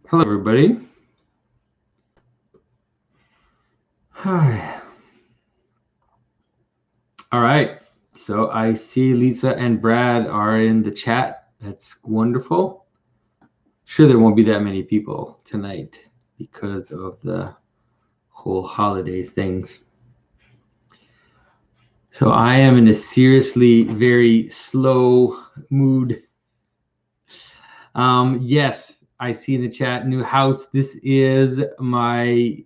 Hello, everybody. Hi. All right. So I see Lisa and Brad are in the chat. That's wonderful. Sure, there won't be that many people tonight because of the whole holiday things. So I am in a seriously very slow mood. Yes, I see in the chat, new house. This is my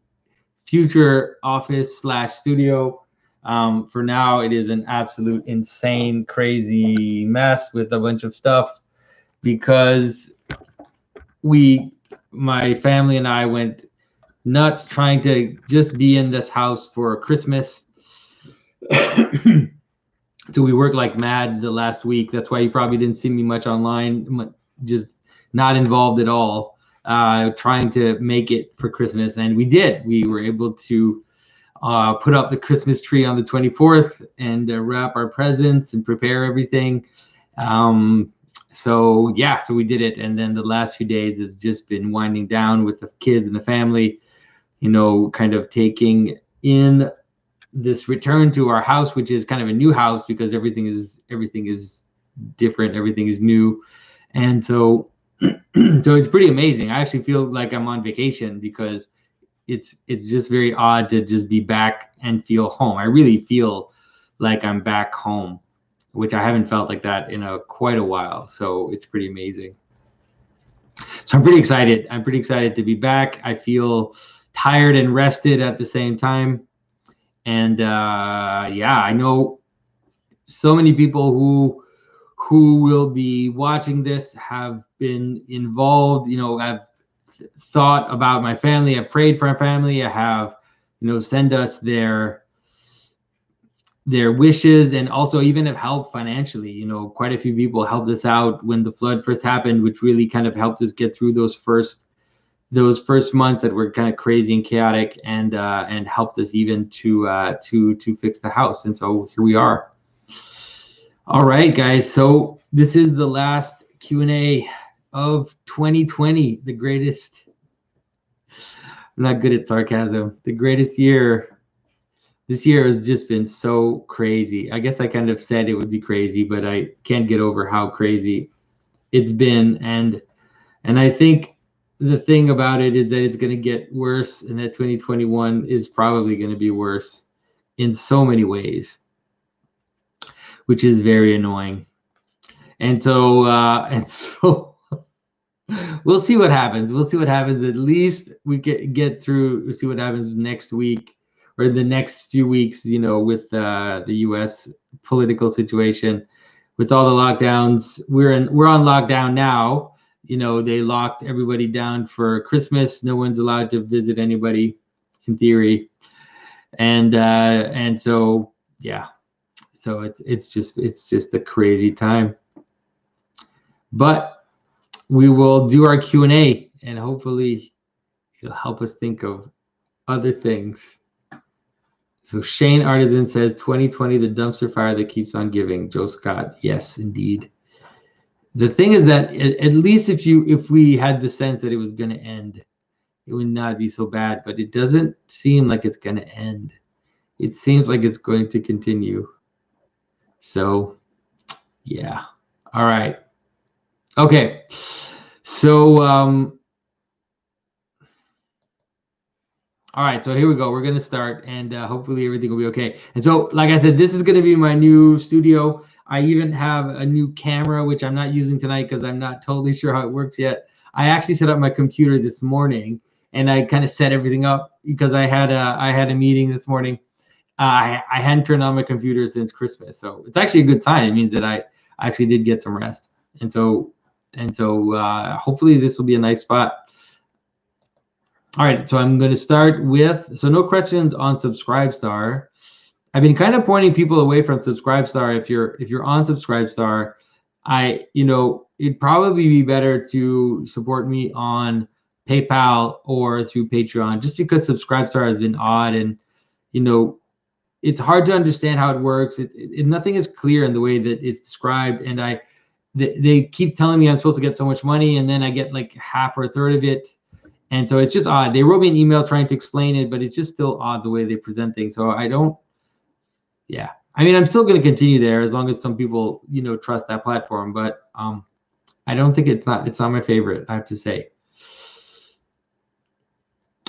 future office / studio. For now, it is an absolute insane, crazy mess with a bunch of stuff because my family and I went nuts trying to just be in this house for Christmas. So we worked like mad the last week. That's why you probably didn't see me much online, just not involved at all, trying to make it for Christmas. And we did. We were able to put up the Christmas tree on the 24th and wrap our presents and prepare everything. So we did it. And then the last few days have just been winding down with the kids and the family, kind of taking in this return to our house, which is kind of a new house because everything is different, everything is new. And so so it's pretty amazing. I actually feel like I'm on vacation because it's just very odd to just be back and feel home. I really feel like I'm back home, which I haven't felt like that in quite a while. So it's pretty amazing. So I'm pretty excited. I'm pretty excited to be back. I feel tired and rested at the same time. And I know so many people who will be watching this have been involved, have thought about my family. I've prayed for my family. I have, send us their wishes, and also even have helped financially. Quite a few people helped us out when the flood first happened, which really kind of helped us get through those first months that were kind of crazy and chaotic, and helped us even to fix the house. And so here we are. All right, guys. So this is the last Q&A of 2020, the greatest. I'm not good at sarcasm. The greatest year. This year has just been so crazy. I guess I kind of said it would be crazy, but I can't get over how crazy it's been. And I think the thing about it is that it's going to get worse, and that 2021 is probably going to be worse in so many ways, which is very annoying. And so we'll see what happens. We'll see what happens. At least we get through. We'll see what happens next week or the next few weeks, with the U.S. political situation, with all the lockdowns. We're on lockdown now. They locked everybody down for Christmas. No one's allowed to visit anybody, in theory. And so so it's just a crazy time. But we will do our Q&A, and hopefully it'll help us think of other things. So Shane Artisan says 2020, the dumpster fire that keeps on giving. Joe Scott, yes, indeed. The thing is that at least if we had the sense that it was going to end, it would not be so bad. But it doesn't seem like it's going to end. It seems like it's going to continue. So, yeah. All right. Okay. So, all right. So here we go. We're going to start, and hopefully everything will be okay. And so, like I said, this is going to be my new studio. I even have a new camera, which I'm not using tonight because I'm not totally sure how it works yet. I actually set up my computer this morning, and I kind of set everything up because I had a meeting this morning. I hadn't turned on my computer since Christmas, so it's actually a good sign. It means that I actually did get some rest, and so hopefully this will be a nice spot. All right, so I'm going to start with, so no questions on Subscribestar. I've been kind of pointing people away from Subscribestar. If you're on Subscribestar, it'd probably be better to support me on PayPal or through Patreon, just because Subscribestar has been odd, and it's hard to understand how it works. Nothing is clear in the way that it's described, and they keep telling me I'm supposed to get so much money, and then I get like half or a third of it. And so it's just odd. They wrote me an email trying to explain it, but it's just still odd the way they present things. So I don't, yeah. I mean, I'm still going to continue there as long as some people, you know, trust that platform. But I don't think it's not my favorite, I have to say.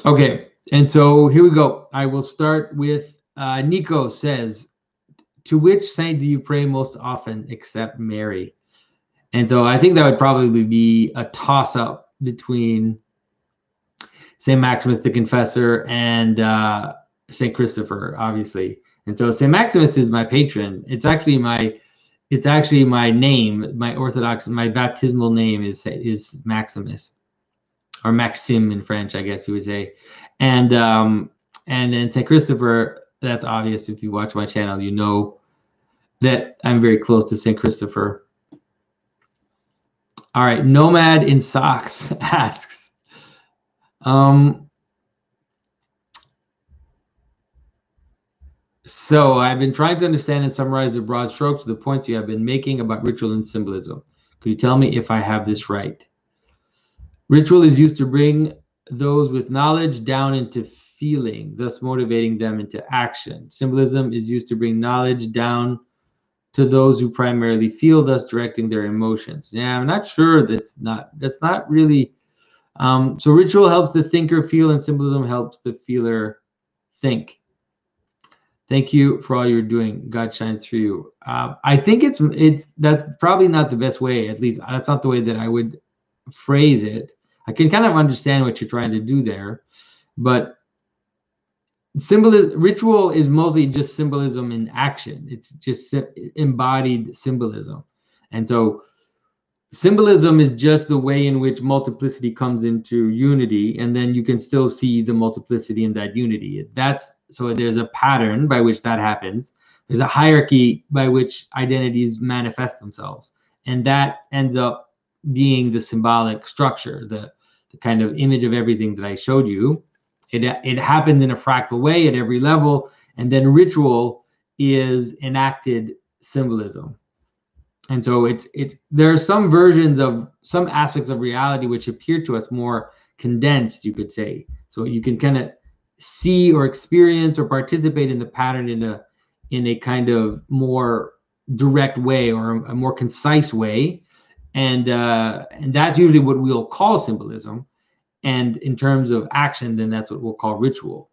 Okay, and so here we go. I will start with Nico says, to which saint do you pray most often except Mary? And so I think that would probably be a toss-up between St. Maximus the Confessor and St. Christopher, obviously. And so St. Maximus is my patron. It's actually my name, my baptismal name is Maximus, or Maxime in French, I guess you would say. And then St. Christopher, that's obvious. If you watch my channel, you know that I'm very close to St. Christopher. All right, Nomad in Socks asks, so I've been trying to understand and summarize the broad strokes of the points you have been making about ritual and symbolism. Could you tell me if I have this right? Ritual is used to bring those with knowledge down into feeling, thus motivating them into action. Symbolism is used to bring knowledge down to those who primarily feel, thus directing their emotions. Yeah, I'm not sure. That's not really. So ritual helps the thinker feel, and symbolism helps the feeler think. Thank you for all you're doing. God shines through you. I think that's probably not the best way. At least that's not the way that I would phrase it. I can kind of understand what you're trying to do there, but ritual is mostly just symbolism in action. It's just embodied symbolism. And so symbolism is just the way in which multiplicity comes into unity, and then you can still see the multiplicity in that unity. So there's a pattern by which that happens. There's a hierarchy by which identities manifest themselves, and that ends up being the symbolic structure, the kind of image of everything that I showed you. It happens in a fractal way at every level, and then ritual is enacted symbolism. And so there are some versions of some aspects of reality which appear to us more condensed, you could say. So you can kind of see or experience or participate in the pattern in a kind of more direct way, or a more concise way. And that's usually what we'll call symbolism. And in terms of action, then that's what we'll call ritual.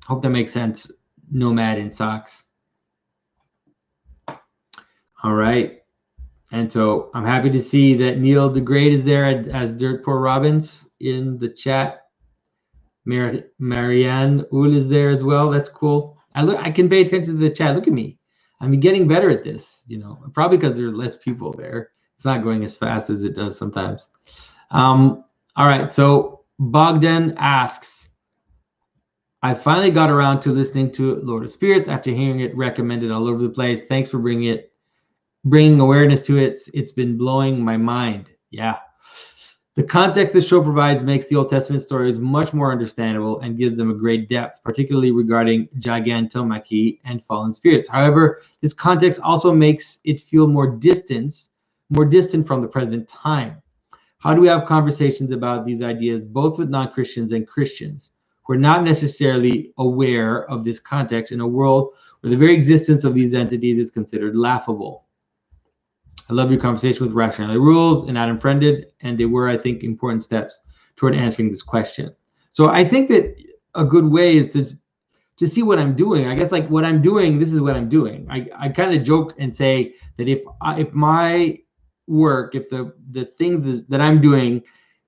Hope that makes sense, Nomad in Socks. All right. And so I'm happy to see that Neil the Great is there as Dirt Poor Robbins in the chat. Marianne Ul is there as well. That's cool. I can pay attention to the chat. Look at me. I'm getting better at this, you know, probably because there are less people there. It's not going as fast as it does sometimes. All right. So Bogdan asks, I finally got around to listening to Lord of Spirits after hearing it recommended all over the place. Thanks for bringing awareness to it. It's been blowing my mind. Yeah. The context the show provides makes the Old Testament stories much more understandable and gives them a great depth, particularly regarding gigantomachy and fallen spirits. However, this context also makes it feel more distant from the present time. How do we have conversations about these ideas, both with non-Christians and Christians, who are not necessarily aware of this context in a world where the very existence of these entities is considered laughable? I love your conversation with Rationality Rules and Adam Friended, and they were, I think, important steps toward answering this question. So I think that a good way is to see what I'm doing. I guess like what I'm doing, this is what I'm doing. I kind of joke and say that if my work, if the things that I'm doing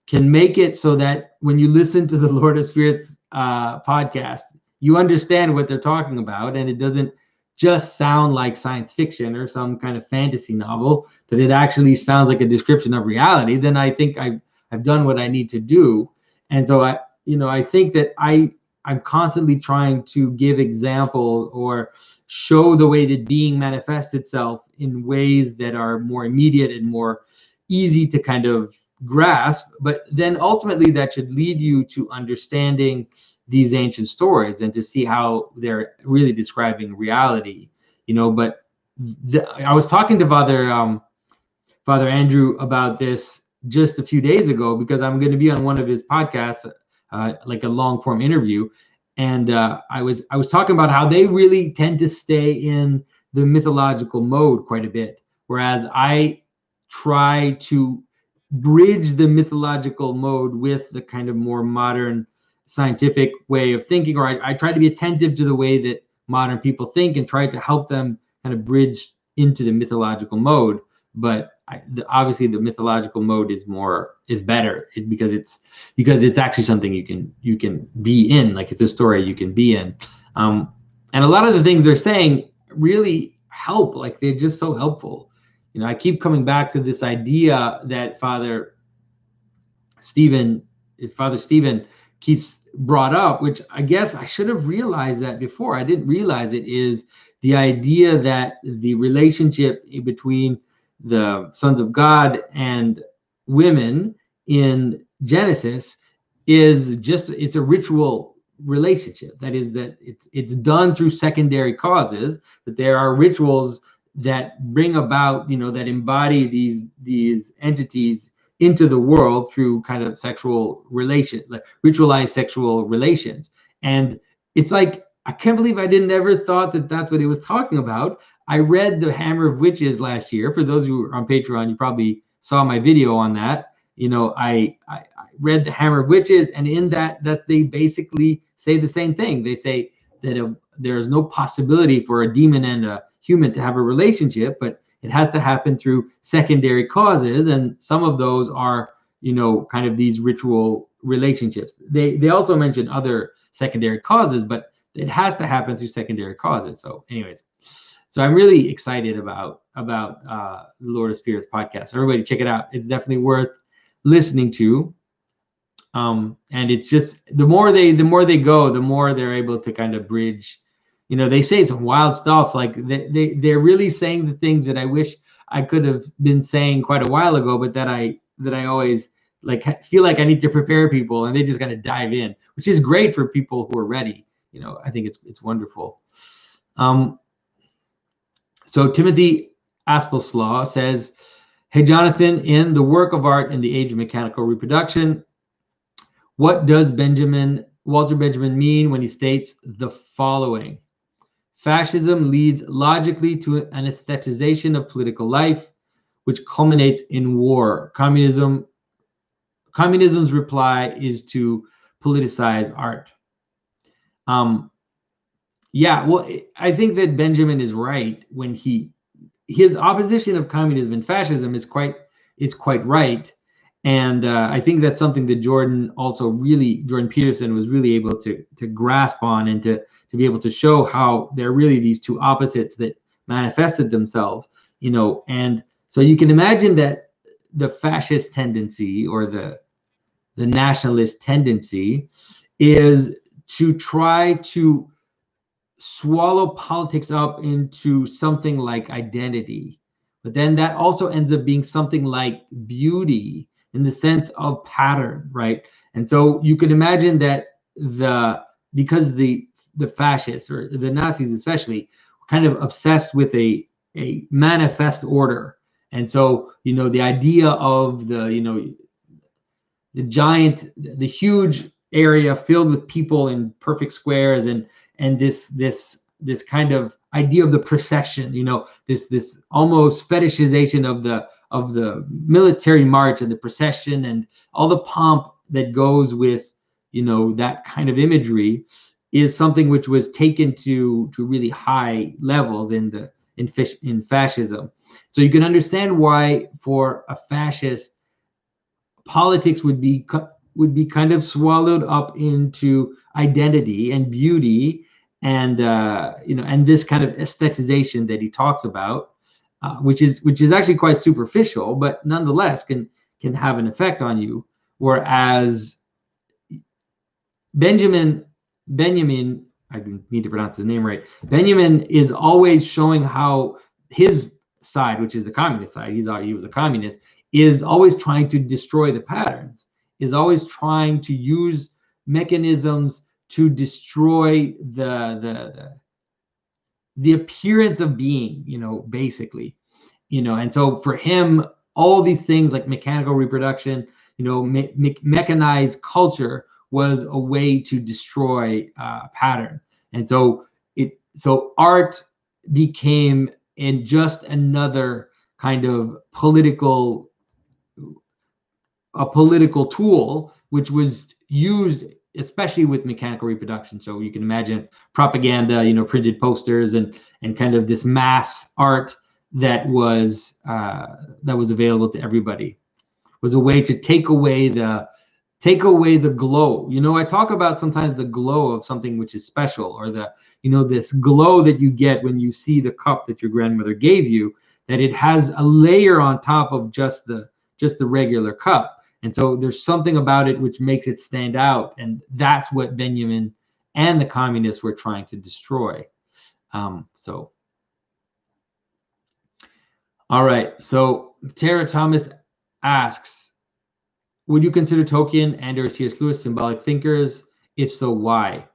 can make it so that when you listen to the Lord of Spirits podcast, you understand what they're talking about, and it doesn't just sound like science fiction or some kind of fantasy novel, that it actually sounds like a description of reality, then I think I've done what I need to do. And so I think that I'm constantly trying to give examples or show the way that being manifests itself in ways that are more immediate and more easy to kind of grasp. But then ultimately that should lead you to understanding these ancient stories and to see how they're really describing reality, But I was talking to Father Andrew about this just a few days ago because I'm going to be on one of his podcasts, like a long form interview. And I was talking about how they really tend to stay in the mythological mode quite a bit, whereas I try to bridge the mythological mode with the kind of more modern scientific way of thinking, or I try to be attentive to the way that modern people think and try to help them kind of bridge into the mythological mode. But obviously the mythological mode is better because it's actually something you can be in, like it's a story you can be in. And a lot of the things they're saying really help, like they're just so helpful. I keep coming back to this idea that Father Stephen keeps brought up, which I guess I should have realized that before. I didn't realize it, is the idea that the relationship between the sons of God and women in Genesis it's a ritual relationship. That is, that it's done through secondary causes, that there are rituals that bring about, that embody these entities into the world through kind of sexual relation, like ritualized sexual relations. And it's like, I can't believe I didn't ever thought that that's what he was talking about. I read The Hammer of Witches last year. For those who are on Patreon, you probably saw my video on that. I read The Hammer of Witches, and in that they basically say the same thing. They say that there is no possibility for a demon and a human to have a relationship, but it has to happen through secondary causes, and some of those are, kind of these ritual relationships. They also mention other secondary causes, but it has to happen through secondary causes. So anyways, so I'm really excited about the Lord of Spirits podcast. Everybody check it out. It's definitely worth listening to. And it's just, the more they go, the more they're able to kind of bridge. They say some wild stuff. Like they're really saying the things that I wish I could have been saying quite a while ago, but that I always feel like I need to prepare people, and they just got to dive in, which is great for people who are ready. I think it's wonderful. So Timothy Aspelslaw says, "Hey Jonathan, in The Work of Art in the Age of Mechanical Reproduction, what does Walter Benjamin mean when he states the following? Fascism leads logically to an aestheticization of political life, which culminates in war. Communism's reply is to politicize art." Yeah, well, I think that Benjamin is right when his opposition of communism and fascism is quite right. And I think that's something that Jordan Peterson was really able to grasp on, and to be able to show how there are really these two opposites that manifested themselves, and so you can imagine that the fascist tendency, or the nationalist tendency, is to try to swallow politics up into something like identity, but then that also ends up being something like beauty in the sense of pattern, right? And so you can imagine that because the fascists, or the Nazis especially, kind of obsessed with a manifest order. And so, the idea of the huge area filled with people in perfect squares, and this kind of idea of the procession, this almost fetishization of the military march and the procession and all the pomp that goes with, that kind of imagery, is something which was taken to really high levels in fascism. So you can understand why for a fascist, politics would be kind of swallowed up into identity and beauty, and and this kind of aestheticization that he talks about, which is actually quite superficial, but nonetheless can have an effect on you. Whereas Benjamin, I need to pronounce his name right. Benjamin is always showing how his side, which is the communist side, he was a communist, is always trying to destroy the patterns, is always trying to use mechanisms to destroy the appearance of being, basically, and so for him, all these things like mechanical reproduction, mechanized culture was a way to destroy pattern. And so art became in just another kind of political tool, which was used especially with mechanical reproduction. So you can imagine propaganda, printed posters and kind of this mass art that was available to everybody. Was a way to take away the glow. I talk about sometimes the glow of something which is special, or this glow that you get when you see the cup that your grandmother gave you, that it has a layer on top of just the regular cup. And so there's something about it which makes it stand out. And that's what Benjamin and the communists were trying to destroy. All right. So Tara Thomas asks, would you consider Tolkien and or C.S. Lewis symbolic thinkers? If so, why?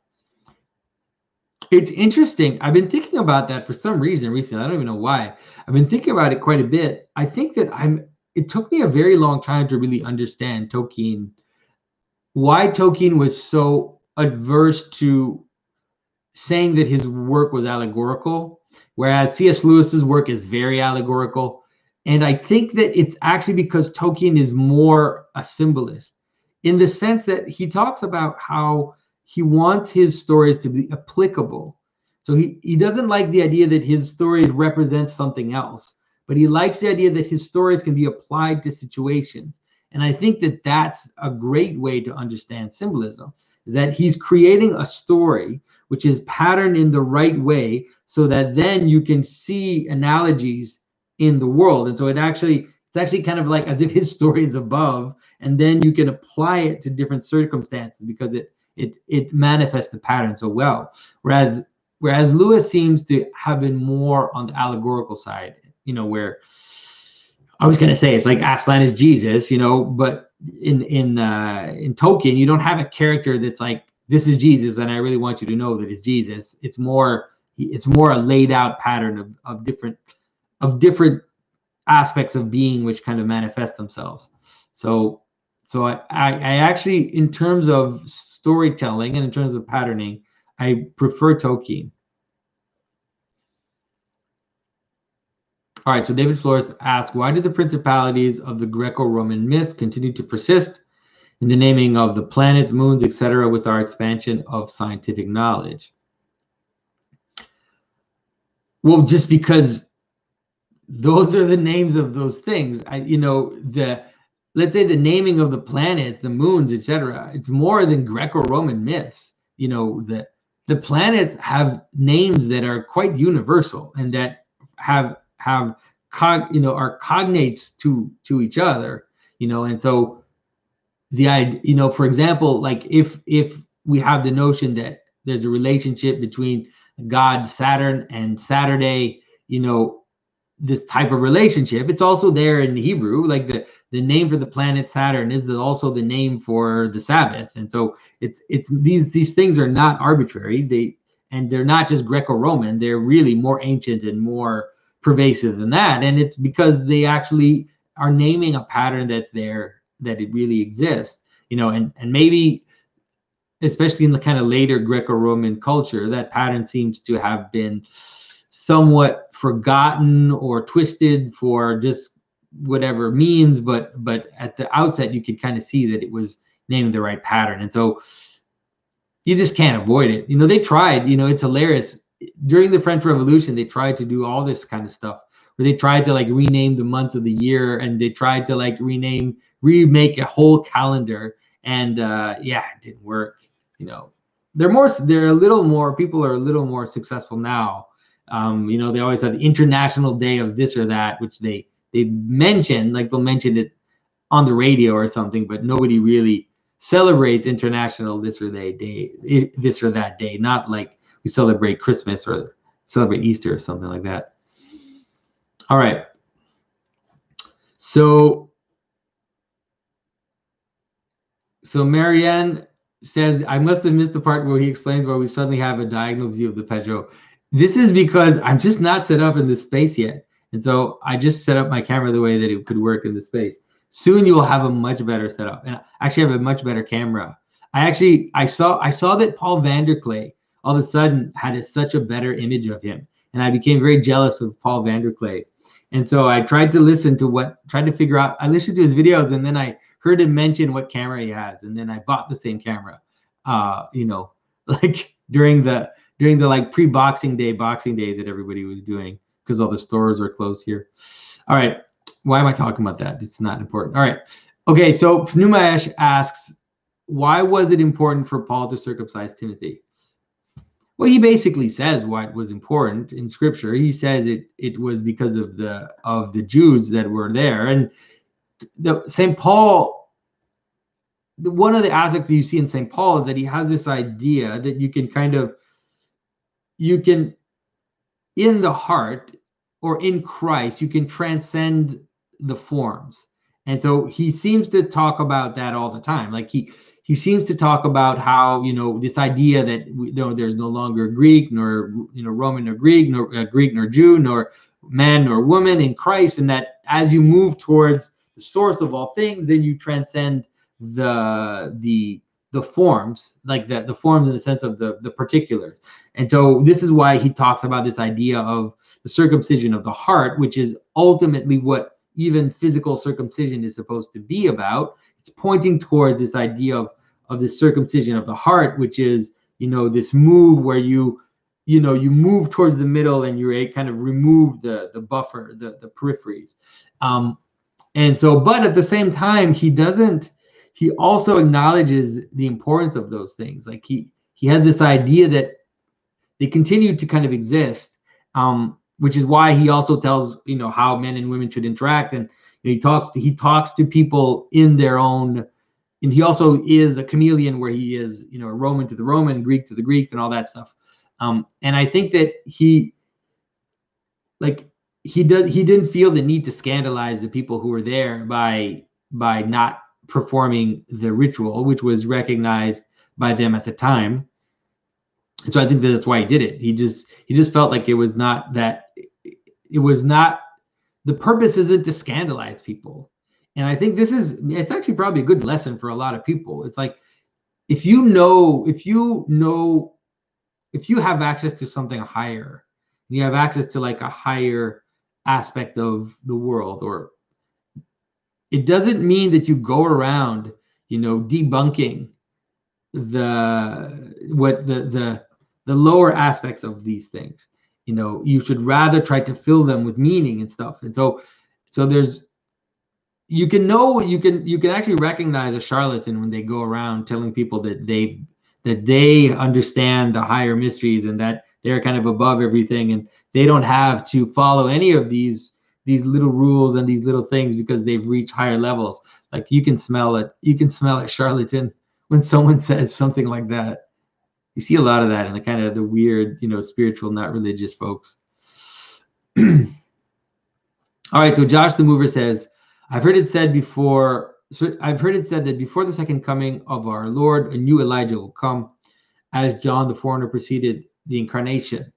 It's interesting. I've been thinking about that for some reason recently. I don't even know why. I've been thinking about it quite a bit. I think that it took me a very long time to really understand Tolkien, why Tolkien was so adverse to saying that his work was allegorical, whereas C.S. Lewis's work is very allegorical. And I think that it's actually because Tolkien is more a symbolist, in the sense that he talks about how he wants his stories to be applicable. So he doesn't like the idea that his stories represent something else, but he likes the idea that his stories can be applied to situations. And I think that that's a great way to understand symbolism, is that he's creating a story which is patterned in the right way, so that then you can see analogies in the world. And so it's actually kind of like as if his story is above, and then you can apply it to different circumstances because it manifests the pattern so well. Whereas Lewis seems to have been more on the allegorical side, where I was going to say it's like Aslan is Jesus, but in Tolkien, you don't have a character that's like, this is Jesus, and I really want you to know that it's Jesus. It's more a laid out pattern of different aspects of being which kind of manifest themselves. So I actually, in terms of storytelling and in terms of patterning, I prefer Tolkien. All right, so David Flores asks, why did the principalities of the Greco-Roman myths continue to persist in the naming of the planets, moons, etc., with our expansion of scientific knowledge? Well, just because those are the names of those things. Let's say the naming of the planets, the moons, etc., it's more than Greco-Roman myths. The planets have names that are quite universal and that are cognates to each other, and so the idea, for example, like if we have the notion that there's a relationship between God Saturn and Saturday, this type of relationship, it's also there in Hebrew. Like the name for the planet Saturn is also the name for the Sabbath, and so it's these things are not arbitrary. They're not just Greco-Roman. They're really more ancient and more pervasive than that, and it's because they actually are naming a pattern that's there, that it really exists, and maybe especially in the kind of later Greco-Roman culture, that pattern seems to have been somewhat forgotten or twisted for just whatever means, but at the outset you could kind of see that it was naming the right pattern, and so you just can't avoid it. They tried, it's hilarious. During the French Revolution, they tried to do all this kind of stuff, where they tried to like rename the months of the year, and they tried to like remake a whole calendar, and it didn't work. They're a little more, people are a little more successful now. They always have the International Day of this or that, which they mention, like they'll mention it on the radio or something, but nobody really celebrates International this or that day. Not like we celebrate Christmas or celebrate Easter or something like that. All right. So Marianne says, I must have missed the part where he explains why we suddenly have a diagonal view of the Pedro. This is because I'm just not set up in this space yet. And so I just set up my camera the way that it could work in the space. Soon you will have a much better setup, and I actually have a much better camera. I saw that Paul Vanderklay all of a sudden had such a better image of him, and I became very jealous of Paul Vanderklay. And so I tried to figure out. I listened to his videos, and then I heard him mention what camera he has, and then I bought the same camera. Like during the like pre-Boxing Day that everybody was doing, because all the stores are closed here. All right. Why am I talking about that? It's not important. All right. Okay. So Pneumash asks, why was it important for Paul to circumcise Timothy? Well, he basically says what was important in Scripture. He says it was because of the Jews that were there, and St. Paul. One of the aspects that you see in St. Paul is that he has this idea that you can in the heart or in Christ, you can transcend the forms. And so he seems to talk about that all the time. Like he seems to talk about how, this idea that there's no longer Greek nor Roman nor Greek nor Jew nor man nor woman in Christ, and that as you move towards the source of all things, then you transcend the forms, like the forms in the sense of the particulars. And so this is why he talks about this idea of the circumcision of the heart, which is ultimately what even physical circumcision is supposed to be about. It's pointing towards this idea of the circumcision of the heart, which is, this move where you move towards the middle and you kind of remove the buffer, the peripheries. And so, but at the same time, he also acknowledges the importance of those things. Like he has this idea that they continue to kind of exist, which is why he also tells, how men and women should interact. And he talks to people in their own, and he also is a chameleon where he is, a Roman to the Roman, Greek to the Greek, and all that stuff. And I think that he didn't feel the need to scandalize the people who were there by not performing the ritual, which was recognized by them at the time. And so I think that's why he did it. He just felt like the purpose isn't to scandalize people. And I think it's actually probably a good lesson for a lot of people. It's like, if you have access to something higher, you have access to like a higher aspect of the world, or it doesn't mean that you go around, debunking the lower aspects of these things. You should rather try to fill them with meaning and stuff. And so you can actually recognize a charlatan when they go around telling people that they understand the higher mysteries and that they're kind of above everything, and they don't have to follow any of these little rules and these little things because they've reached higher levels. Like you can smell it. You can smell a charlatan when someone says something like that. You see a lot of that in the kind of the weird, spiritual, not religious folks. All right. So Josh the Mover says, I've heard it said that before the second coming of our Lord, a new Elijah will come, as John the Forerunner preceded the incarnation.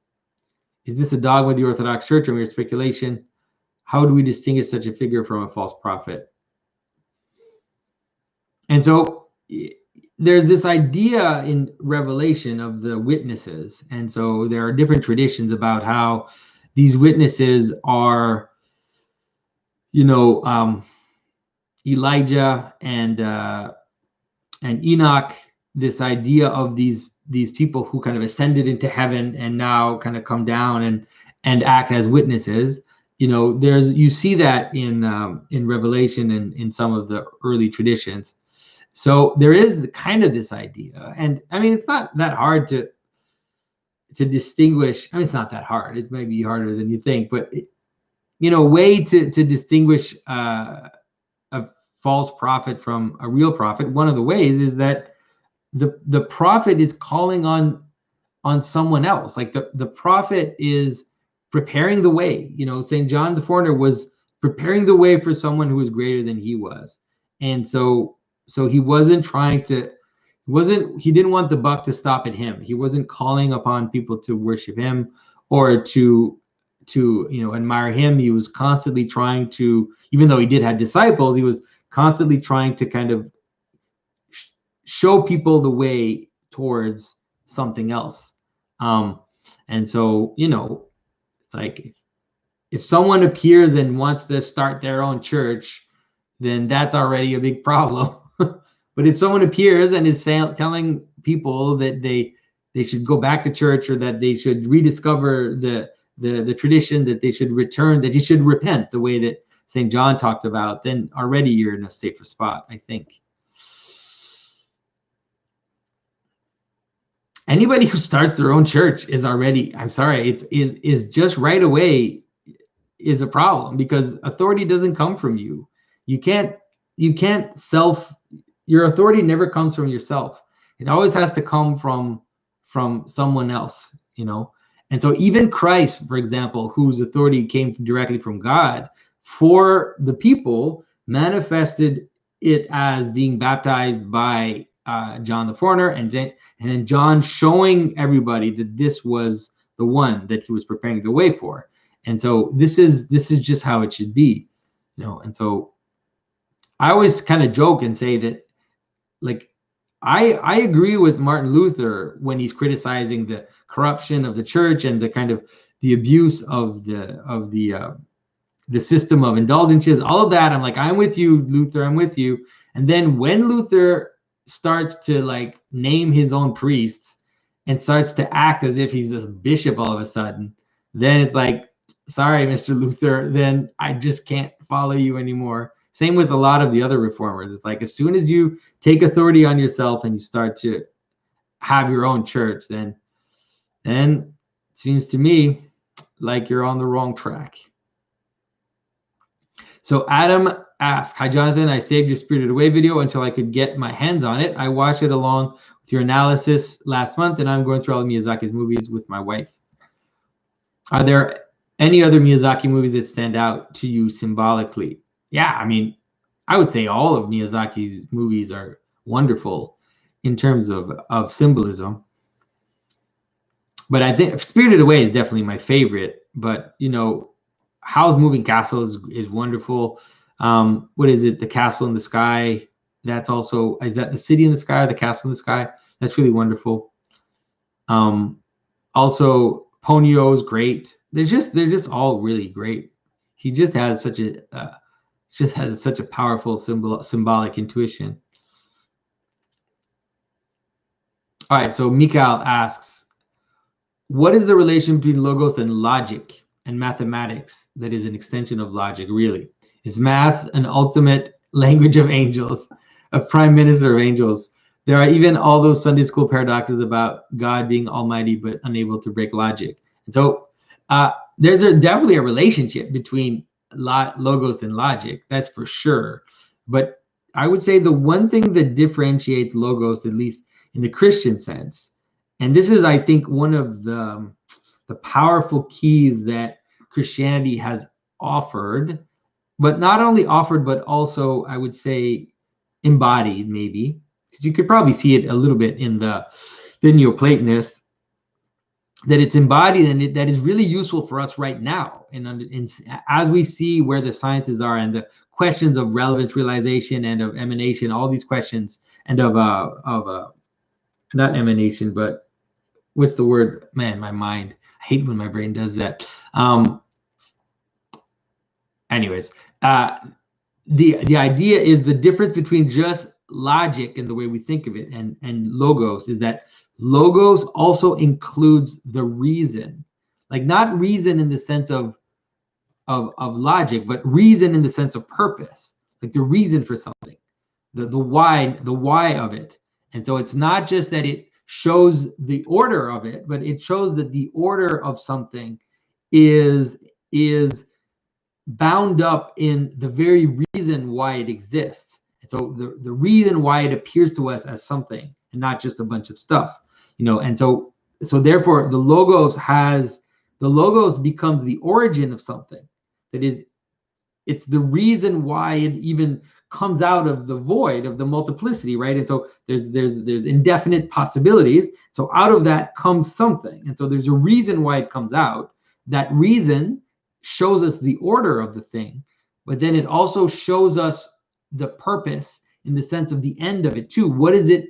Is this a dogma of the Orthodox Church or mere speculation? How do we distinguish such a figure from a false prophet? And so there's this idea in Revelation of the witnesses. And so there are different traditions about how these witnesses are, Elijah and Enoch, this idea of these people who kind of ascended into heaven and now kind of come down and act as witnesses. You see that in Revelation and in some of the early traditions. So there is kind of this idea, and I mean, it's not that hard to distinguish. I mean, it's not that hard. It's maybe harder than you think, but way to distinguish a false prophet from a real prophet. One of the ways is that the prophet is calling on someone else. Like the prophet is preparing the way. St. John the Forerunner was preparing the way for someone who was greater than he was, and so he wasn't he didn't want the buck to stop at him. He wasn't calling upon people to worship him or to admire him. He was constantly trying to, even though he did have disciples, he was constantly trying to kind of show people the way towards something else. And so, it's like if someone appears and wants to start their own church, then that's already a big problem. But if someone appears and is telling people that they should go back to church, or that they should rediscover the tradition, that they should return, that you should repent the way that St. John talked about, then already you're in a safer spot, I think. Anybody who starts their own church is already, I'm sorry, is just right away is a problem, because authority doesn't come from you. You can't your authority never comes from yourself. It always has to come from someone else, And so even Christ, for example, whose authority came directly from God for the people, manifested it as being baptized by John the Foreigner, and then John showing everybody that this was the one that he was preparing the way for. And so this is just how it should be, And so I always kind of joke and say that, like, I agree with Martin Luther when he's criticizing the corruption of the church and the kind of the abuse of the system of indulgences, all of that. I'm like, I'm with you, Luther, I'm with you. And then when Luther starts to like name his own priests and starts to act as if he's this bishop all of a sudden, then it's like, sorry, Mr. Luther, then I just can't follow you anymore. Same with a lot of the other reformers. It's like, as soon as you take authority on yourself and you start to have your own church, then it seems to me like you're on the wrong track. So Adam asked, hi, Jonathan, I saved your Spirited Away video until I could get my hands on it. I watched it along with your analysis last month, and I'm going through all of Miyazaki's movies with my wife. Are there any other Miyazaki movies that stand out to you symbolically? Yeah, I mean, I would say all of Miyazaki's movies are wonderful in terms of symbolism. But I think Spirited Away is definitely my favorite. But, Howl's Moving Castle is wonderful. What is it? The Castle in the Sky. That's also, is that The City in the Sky or The Castle in the Sky? That's really wonderful. Also, Ponyo is great. They're just all really great. He just has such a powerful symbolic intuition. All right, so Mikael asks, what is the relation between logos and logic and mathematics that is an extension of logic, really? Is math an ultimate language of angels, a prime minister of angels? There are even all those Sunday school paradoxes about God being almighty but unable to break logic. And so there's definitely a relationship between logos and logic, that's for sure. But I would say the one thing that differentiates logos, at least in the Christian sense, and this is, I think, one of the powerful keys that Christianity has offered, but not only offered, but also, I would say, embodied, maybe, because you could probably see it a little bit in the Neoplatonists, that it's embodied and that is really useful for us right now. And as we see where the sciences are and the questions of relevance realization and of emanation, all these questions, and of not emanation, but with the word, man, my mind, I hate when my brain does that. Anyways, the idea is the difference between just logic and the way we think of it and logos is that logos also includes the reason, like not reason in the sense of logic, but reason in the sense of purpose, like the reason for something, the why of it. And so it's not just that it shows the order of it, but it shows that the order of something is bound up in the very reason why it exists. And so the reason why it appears to us as something and not just a bunch of stuff, and so therefore the logos becomes the origin of something. That is, it's the reason why it even comes out of the void of the multiplicity, right? And so there's indefinite possibilities. So out of that comes something. And so there's a reason why it comes out, that reason shows us the order of the thing, but then it also shows us the purpose in the sense of the end of it too. What is it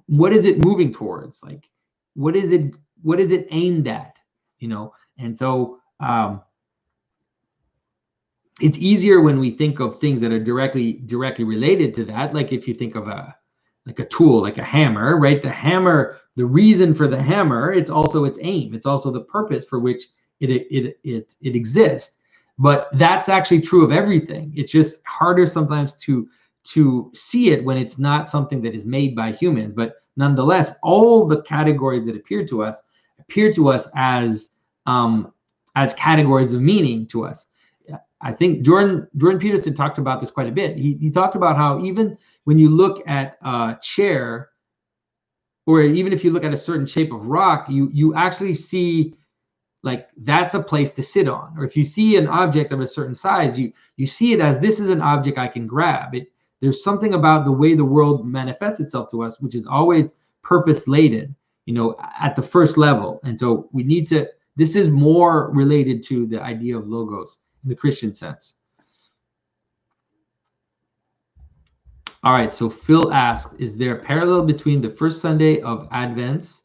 moving towards? Like, what is it aimed at? And so it's easier when we think of things that are directly related to that. Like if you think of a tool, like a hammer, right? The hammer, the reason for the hammer, it's also its aim. It's also the purpose for which it exists. But that's actually true of everything. It's just harder sometimes to see it when it's not something that is made by humans. But nonetheless, all the categories that appear to us as categories of meaning to us. I think Jordan Peterson talked about this quite a bit. He talked about how even when you look at a chair, or even if you look at a certain shape of rock, you actually see like that's a place to sit on. Or if you see an object of a certain size, you see it as this is an object I can grab. There's something about the way the world manifests itself to us, which is always purpose-laden, at the first level. And so we need to, this is more related to the idea of logos in the Christian sense. All right, so Phil asks, is there a parallel between the first Sunday of Advent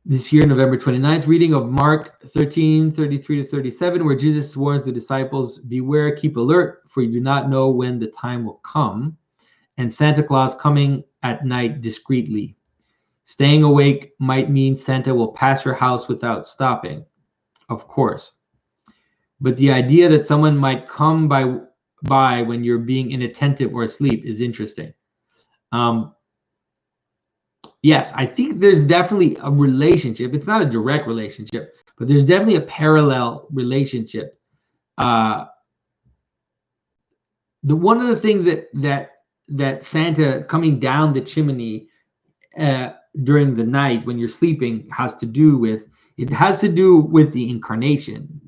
this year, November 29th, reading of Mark 13:33-37, where Jesus warns the disciples, beware, keep alert, for you do not know when the time will come, and Santa Claus coming at night discreetly. Staying awake might mean Santa will pass your house without stopping, of course. But the idea that someone might come by when you're being inattentive or asleep is interesting. Yes, I think there's definitely a relationship. It's not a direct relationship, but there's definitely a parallel relationship. One of the things that Santa coming down the chimney during the night when you're sleeping has to do with the incarnation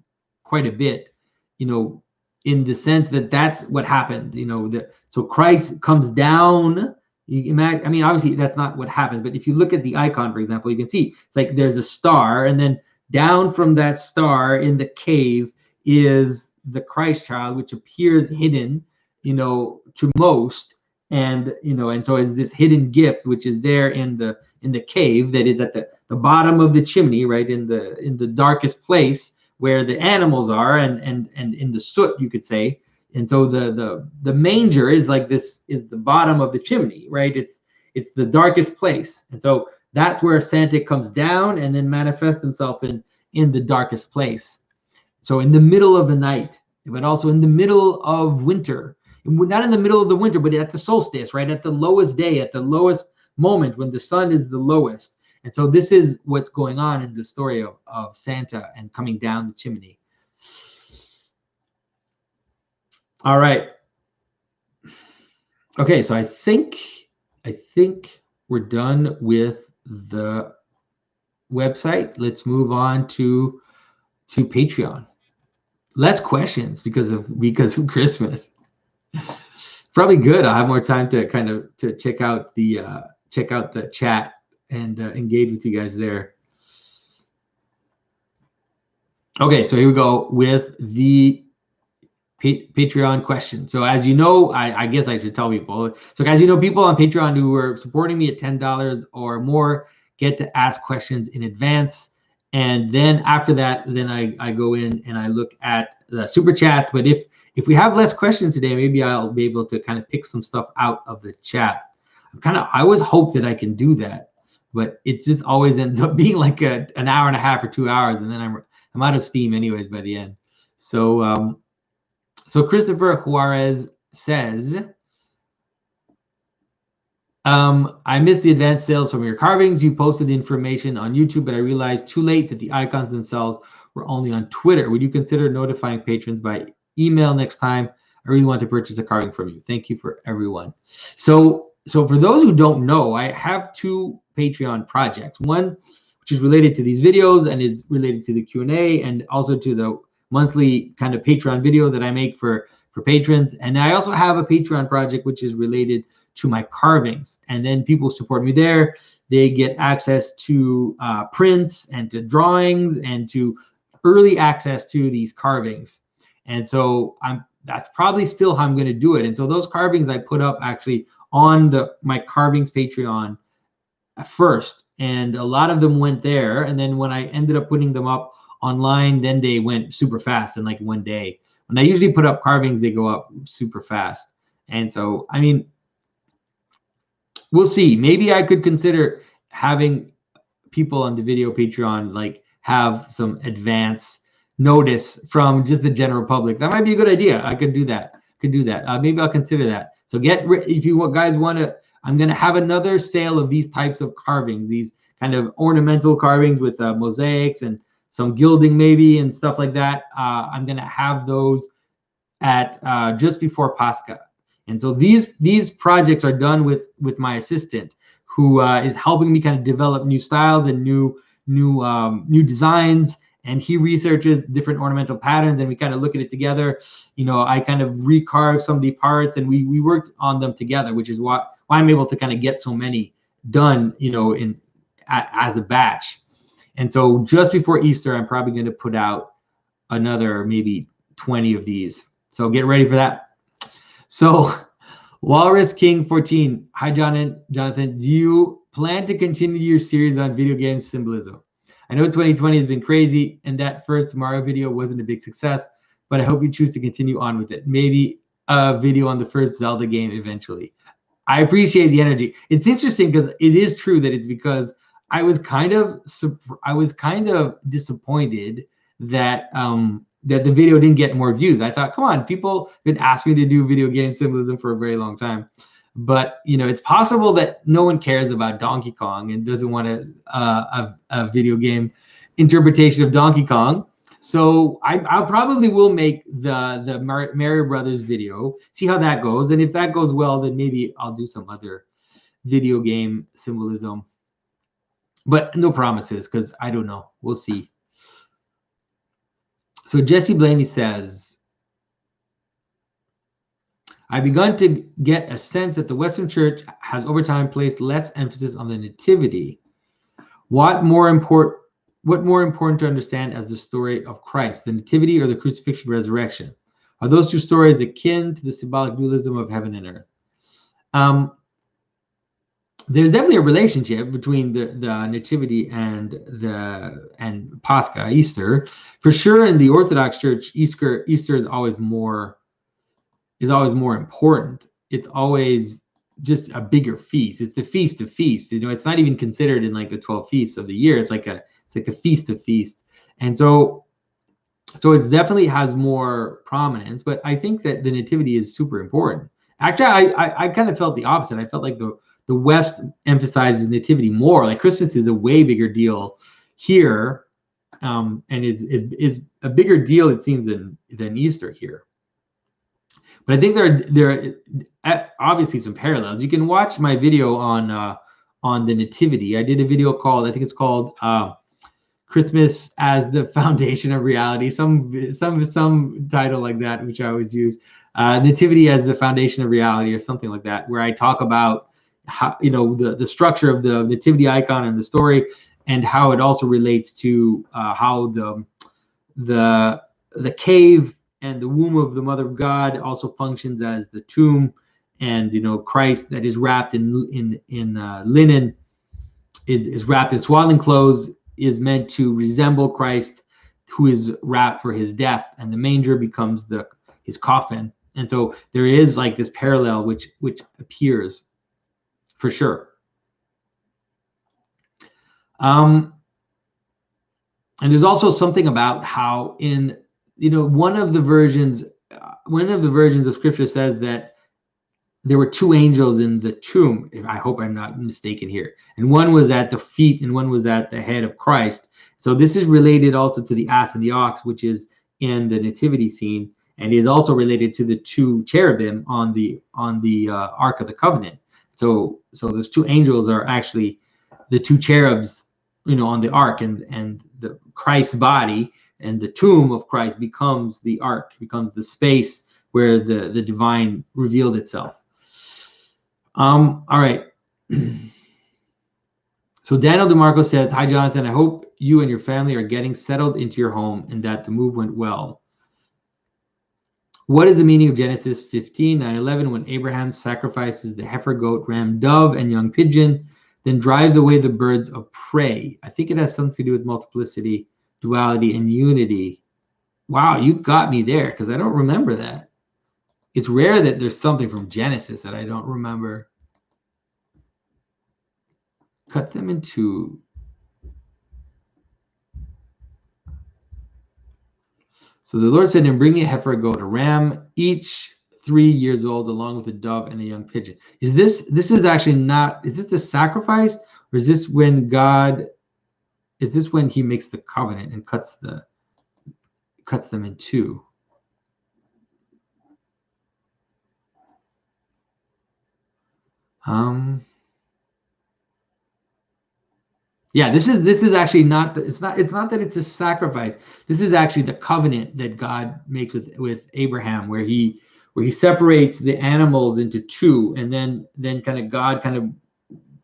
quite a bit, in the sense that that's what happened. So Christ comes down. You imagine, I mean, obviously that's not what happened, but if you look at the icon, for example, you can see it's like there's a star, and then down from that star in the cave is the Christ child, which appears hidden, to most, and so is this hidden gift which is there in the cave that is at the bottom of the chimney, right in the darkest place where the animals are, and in the soot, you could say. And so the manger is like this, is the bottom of the chimney, right? It's the darkest place. And so that's where Santa comes down and then manifests himself in the darkest place. So in the middle of the night, but also in the middle of winter, not in the middle of the winter, but at the solstice, right? At the lowest day, at the lowest moment when the sun is the lowest. And so this is what's going on in the story of Santa and coming down the chimney. All right. Okay, so I think we're done with the website. Let's move on to Patreon. Less questions because of Christmas. Probably good. I'll have more time to check out the chat and engage with you guys there. Okay, so here we go with the Patreon question. So as you know, I guess I should tell people. So guys, people on Patreon who are supporting me at $10 or more get to ask questions in advance. And then after that, then I go in and I look at the super chats. But if we have less questions today, maybe I'll be able to kind of pick some stuff out of the chat. I always hope that I can do that, but it just always ends up being like an hour and a half or 2 hours, and then I'm out of steam anyways by the end. So So Christopher Juarez says, I missed the advanced sales from your carvings. You posted the information on YouTube, but I realized too late that the icons themselves were only on Twitter. Would you consider notifying patrons by email next time? I really want to purchase a carving from you. Thank you for everyone. So for those who don't know, I have two Patreon projects. One, which is related to these videos and is related to the Q&A and also to the monthly kind of Patreon video that I make for patrons. And I also have a Patreon project which is related to my carvings. And then people support me there. They get access to prints and to drawings and to early access to these carvings. And so that's probably still how I'm going to do it. And so those carvings I put up actually on my carvings Patreon first, and a lot of them went there. And then when I ended up putting them up online, then they went super fast in like one day. When I usually put up carvings, they go up super fast. And so, I mean, we'll see. Maybe I could consider having people on the video Patreon like have some advance notice from just the general public. That might be a good idea. I could do that. Maybe I'll consider that. So if you guys want to, I'm going to have another sale of these types of carvings, these kind of ornamental carvings with mosaics and some gilding maybe and stuff like that. I'm going to have those at just before Pascha. And so these projects are done with my assistant, who is helping me kind of develop new styles and new designs. And he researches different ornamental patterns, and we kind of look at it together. You know, I kind of recarve some of the parts, and we worked on them together, which is why I'm able to kind of get so many done, you know, as a batch. And so just before Easter, I'm probably going to put out another maybe 20 of these. So get ready for that. So Walrus King 14. Hi, Jonathan. Do you plan to continue your series on video game symbolism? I know 2020 has been crazy, and that first Mario video wasn't a big success, but I hope you choose to continue on with it. Maybe a video on the first Zelda game eventually. I appreciate the energy. It's interesting because it is true that it's because I was kind of disappointed that that the video didn't get more views. I thought, come on, people have been asking me to do video game symbolism for a very long time. But, you know, it's possible that no one cares about Donkey Kong and doesn't want a video game interpretation of Donkey Kong. So I probably will make the Mario Brothers video, see how that goes. And if that goes well, then maybe I'll do some other video game symbolism. But no promises, because I don't know. We'll see. So Jesse Blaney says, I've begun to get a sense that the Western Church has over time placed less emphasis on the Nativity. What more important to understand as the story of Christ, the Nativity or the crucifixion resurrection? Are those two stories akin to the symbolic dualism of heaven and earth? There's definitely a relationship between the Nativity and Pascha, Easter. For sure, in the Orthodox Church, Easter is always more important. It's always just a bigger feast. It's the feast of feasts. You know, it's not even considered in like the 12 feasts of the year. It's like a feast of feasts. And so it definitely has more prominence, but I think that the Nativity is super important. Actually, I kind of felt the opposite. I felt like the West emphasizes Nativity more. Like Christmas is a way bigger deal here, and is a bigger deal, it seems, than Easter here. But I think there are obviously some parallels. You can watch my video on the Nativity. I did a video called, I think it's called Christmas as the Foundation of Reality, some title like that, which I always use. Nativity as the Foundation of Reality, or something like that, where I talk about how, you know, the structure of the nativity icon and the story, and how it also relates to how the cave and the womb of the Mother of God also functions as the tomb, and, you know, Christ that is wrapped in linen, is wrapped in swaddling clothes, is meant to resemble Christ, who is wrapped for his death, and the manger becomes his coffin. And so there is like this parallel which appears for sure. And there's also something about how in, you know, one of the versions of Scripture says that there were two angels in the tomb. I hope I'm not mistaken here. And one was at the feet and one was at the head of Christ. So this is related also to the ass and the ox, which is in the nativity scene, and is also related to the two cherubim on the Ark of the Covenant. So those two angels are actually the two cherubs, you know, on the ark, and the Christ's body and the tomb of Christ becomes the ark, becomes the space where the divine revealed itself. All right. So Daniel DeMarco says, hi, Jonathan. I hope you and your family are getting settled into your home and that the move went well. What is the meaning of Genesis 15, 9-11, when Abraham sacrifices the heifer, goat, ram, dove, and young pigeon, then drives away the birds of prey? I think it has something to do with multiplicity, duality, and unity. Wow, you got me there, because I don't remember that. It's rare that there's something from Genesis that I don't remember. Cut them in two. So the Lord said, and bring a heifer, a goat, a ram, each 3 years old, along with a dove and a young pigeon. Is this is actually not, is this the sacrifice, or is this when he makes the covenant and cuts them in two? Yeah, this is actually not, it's not that it's a sacrifice. This is actually the covenant that God makes with Abraham, where he separates the animals into two, and then kind of God kind of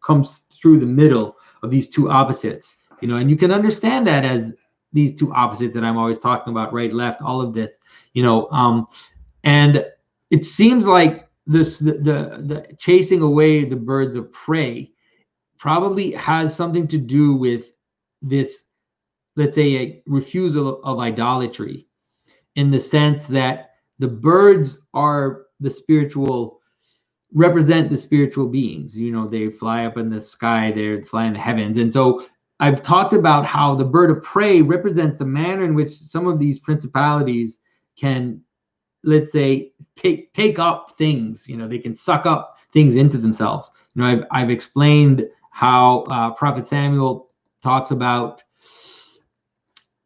comes through the middle of these two opposites, and you can understand that as these two opposites that I'm always talking about, right, left, all of this, and it seems like the chasing away the birds of prey probably has something to do with this, let's say, a refusal of idolatry, in the sense that the birds are represent the spiritual beings. They fly up in the sky, they fly in the heavens. And so I've talked about how the bird of prey represents the manner in which some of these principalities can, let's say, take up things. They can suck up things into themselves. I've explained how Prophet Samuel talks about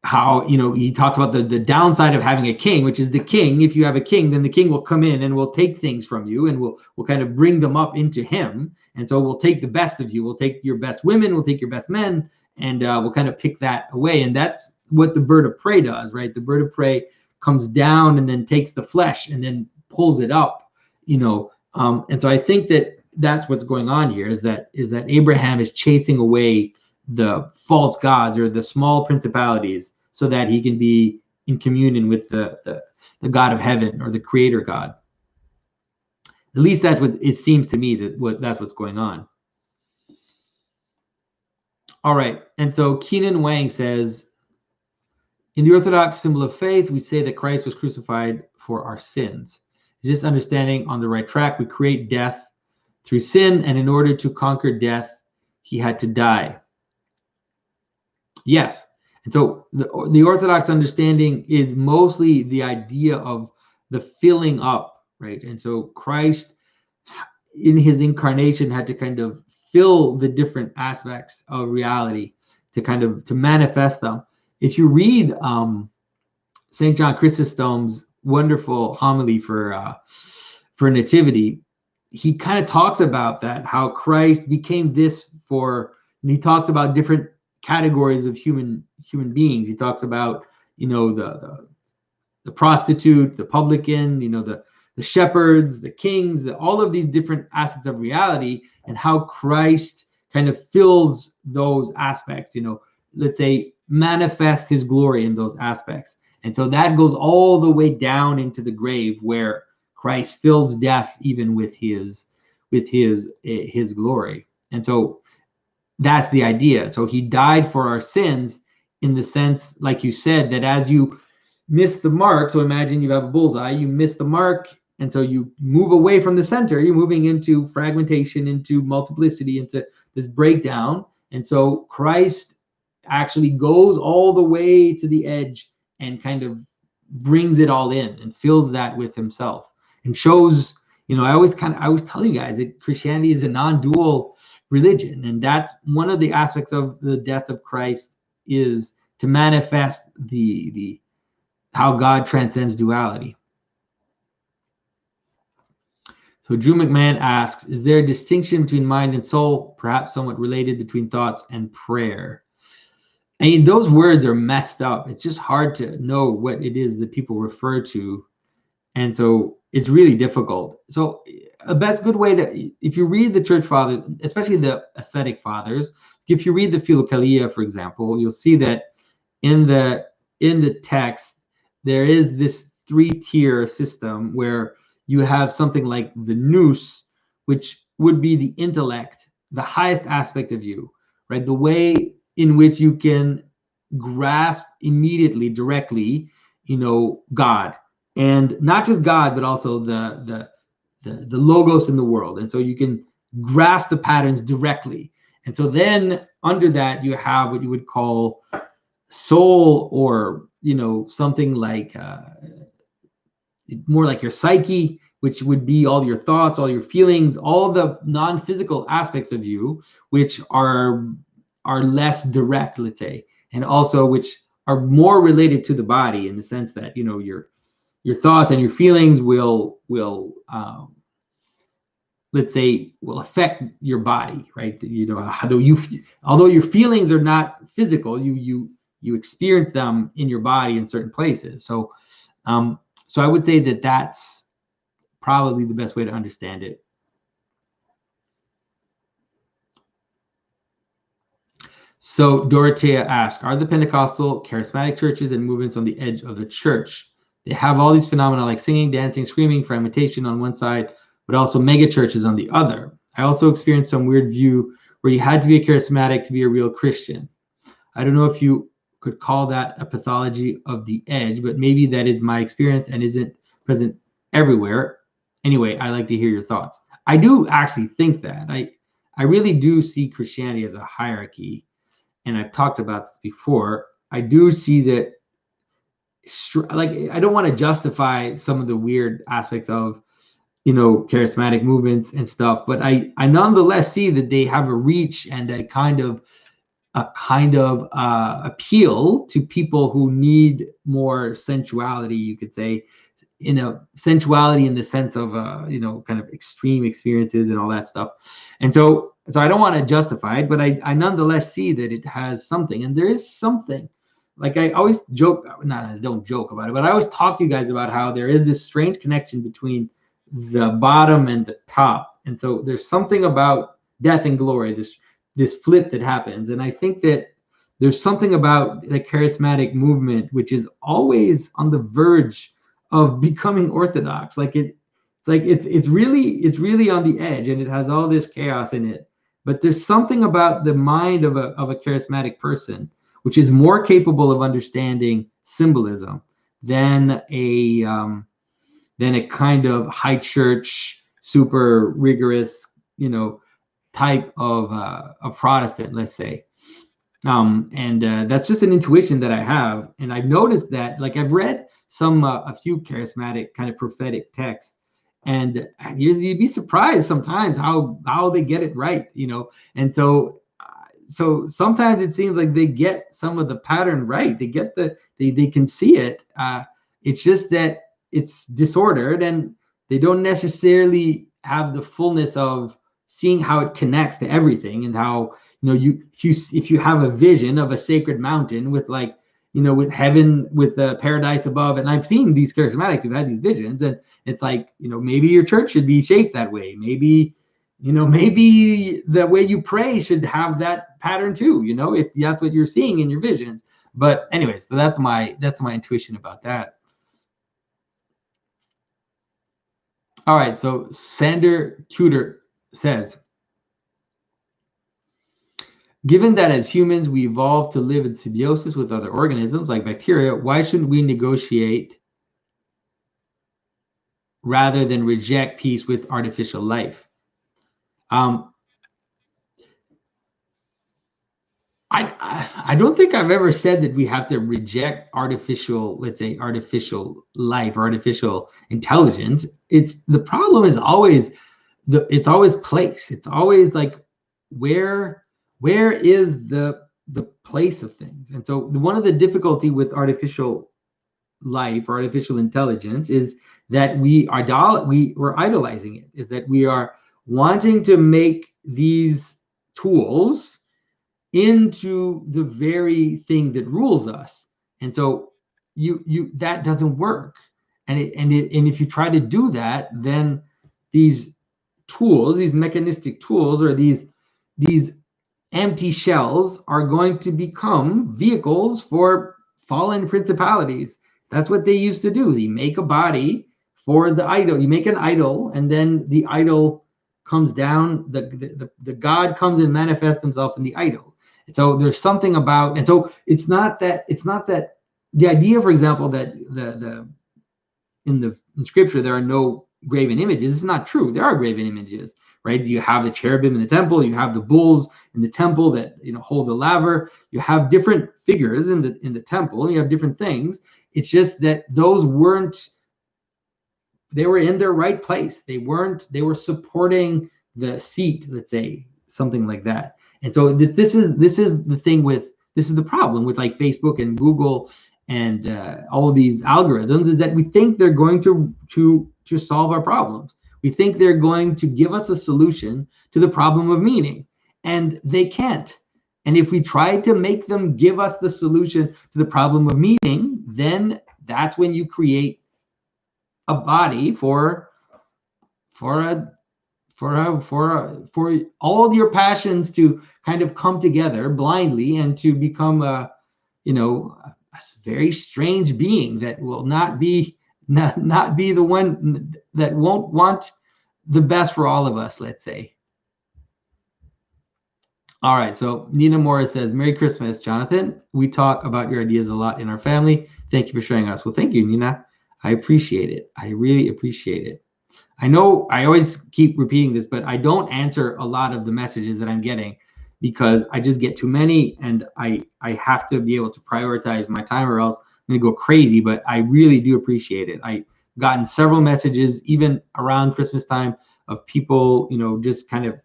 how, he talks about the downside of having a king, which is the king. If you have a king, then the king will come in and will take things from you, and we'll kind of bring them up into him. And so we'll take the best of you. We'll take your best women. We'll take your best men, and we'll kind of pick that away. And that's what the bird of prey does, right? The bird of prey comes down and then takes the flesh and then pulls it up, and so I think that's what's going on here, is that Abraham is chasing away the false gods or the small principalities, so that he can be in communion with the God of heaven, or the creator God. At least that's what it seems to me, that's what's going on. All right. And so Keenan Wang says, in the Orthodox symbol of faith, we say that Christ was crucified for our sins. Is this understanding on the right track? We create death through sin, and in order to conquer death, he had to die. Yes. And so the Orthodox understanding is mostly the idea of the filling up, right? And so Christ, in his incarnation, had to kind of fill the different aspects of reality to manifest them. If you read St. John Chrysostom's wonderful homily for Nativity, he kind of talks about that, how Christ became this and he talks about different categories of human beings. He talks about, the prostitute, the publican, the shepherds, the kings, all of these different aspects of reality, and how Christ kind of fills those aspects, let's say, manifest his glory in those aspects. And so that goes all the way down into the grave, where Christ fills death even with his glory. And so that's the idea. So he died for our sins, in the sense, like you said, that as you miss the mark, so imagine you have a bullseye, you miss the mark, and so you move away from the center, you're moving into fragmentation, into multiplicity, into this breakdown. And so Christ actually goes all the way to the edge and kind of brings it all in and fills that with himself, and shows, I always tell you guys that Christianity is a non-dual religion, and that's one of the aspects of the death of Christ, is to manifest the how God transcends duality. So Drew McMahon asks, is there a distinction between mind and soul, perhaps somewhat related between thoughts and prayer? I mean, those words are messed up. It's just hard to know what it is that people refer to. And so it's really difficult. So a best good way to, if you read the church fathers, especially the ascetic fathers, if you read the Philokalia, for example, you'll see that in the text there is this 3-tier system where you have something like the nous, which would be the intellect, the highest aspect of you, right? The way in which you can grasp immediately, directly, God, and not just God, but also the logos in the world. And so you can grasp the patterns directly. And so then under that, you have what you would call soul, or something like more like your psyche, which would be all your thoughts, all your feelings, all the non-physical aspects of you, which are less direct, let's say, and also which are more related to the body, in the sense that your thoughts and your feelings will let's say will affect your body, right? Although your feelings are not physical, you experience them in your body in certain places. So I would say that that's probably the best way to understand it. So Dorothea asked, are the Pentecostal charismatic churches and movements on the edge of the church? They have all these phenomena like singing, dancing, screaming, fragmentation on one side, but also mega churches on the other. I also experienced some weird view where you had to be a charismatic to be a real Christian. I don't know if you could call that a pathology of the edge, but maybe that is my experience and isn't present everywhere. Anyway, I'd like to hear your thoughts. I do actually think that. I really do see Christianity as a hierarchy, and I've talked about this before. I do see that, like, I don't want to justify some of the weird aspects of charismatic movements and stuff, but I nonetheless see that they have a reach and a kind of appeal to people who need more sensuality, you could say, sensuality in the sense of kind of extreme experiences and all that stuff. And so I don't want to justify it, but I nonetheless see that it has something, and there is something. Like, I always joke, I don't joke about it, but I always talk to you guys about how there is this strange connection between the bottom and the top. And so there's something about death and glory, this flip that happens. And I think that there's something about the charismatic movement which is always on the verge of becoming orthodox. It's really on the edge, and it has all this chaos in it. But there's something about the mind of a charismatic person which is more capable of understanding symbolism than a kind of high church, super rigorous, type of Protestant, let's say. That's just an intuition that I have. And I've noticed that, like, I've read a few charismatic kind of prophetic texts, and you'd be surprised sometimes how they get it right, And so sometimes it seems like they get some of the pattern right. They can see it. It's just that it's disordered, and they don't necessarily have the fullness of seeing how it connects to everything, and how if you have a vision of a sacred mountain with, like, with heaven, with the paradise above. And I've seen these charismatics who've had these visions, and it's like, maybe your church should be shaped that way. Maybe the way you pray should have that pattern too, if that's what you're seeing in your visions. But anyways, so that's my intuition about that. All right, so Sander Tudor says, given that as humans we evolved to live in symbiosis with other organisms like bacteria, why shouldn't we negotiate rather than reject peace with artificial life? I don't think I've ever said that we have to reject artificial, let's say, artificial life or artificial intelligence. The problem is always it's always place. It's always like, where is the place of things? And so one of the difficulty with artificial life or artificial intelligence is that we're idolizing it, is that we are wanting to make these tools into the very thing that rules us. And so that doesn't work. And if you try to do that, then these tools, these mechanistic tools, or these empty shells are going to become vehicles for fallen principalities. That's what they used to do. You make a body for the idol. You make an idol, and then the idol comes down. The God comes and manifests himself in the idol. And so there's something about, and so it's not that the idea, for example, that in Scripture there are no graven images. It's not true. There are graven images, right? You have the cherubim in the temple. You have the bulls in the temple that hold the laver. You have different figures in the temple, and you have different things. It's just that those weren't. They were in their right place. They weren't. They were supporting the seat, let's say, something like that. And so this is the thing with, this is the problem with like Facebook and Google and all of these algorithms, is that we think they're going to solve our problems. We think they're going to give us a solution to the problem of meaning, and they can't. And if we try to make them give us the solution to the problem of meaning, then that's when you create a body for all your passions to kind of come together blindly and to become a very strange being that will not be the one that won't want the best for all of us, let's say. All right, so Nina Morris says, Merry Christmas, Jonathan. We talk about your ideas a lot in our family. Thank you for sharing us. Well, thank you, Nina. I appreciate it. I really appreciate it. I know I always keep repeating this, but I don't answer a lot of the messages that I'm getting because I just get too many, and I have to be able to prioritize my time or else I'm going to go crazy. But I really do appreciate it. I've gotten several messages, even around Christmas time, of people, just kind of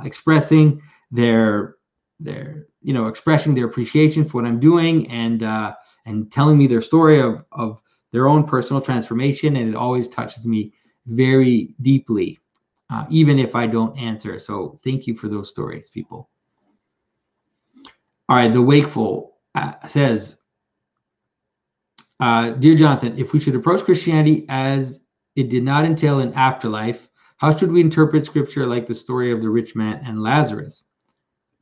expressing expressing their appreciation for what I'm doing, and telling me their story of their own personal transformation, and it always touches me very deeply, even if I don't answer. So thank you for those stories, people. All right, the Wakeful says, Dear Jonathan, if we should approach Christianity as it did not entail an afterlife, how should we interpret Scripture like the story of the rich man and Lazarus?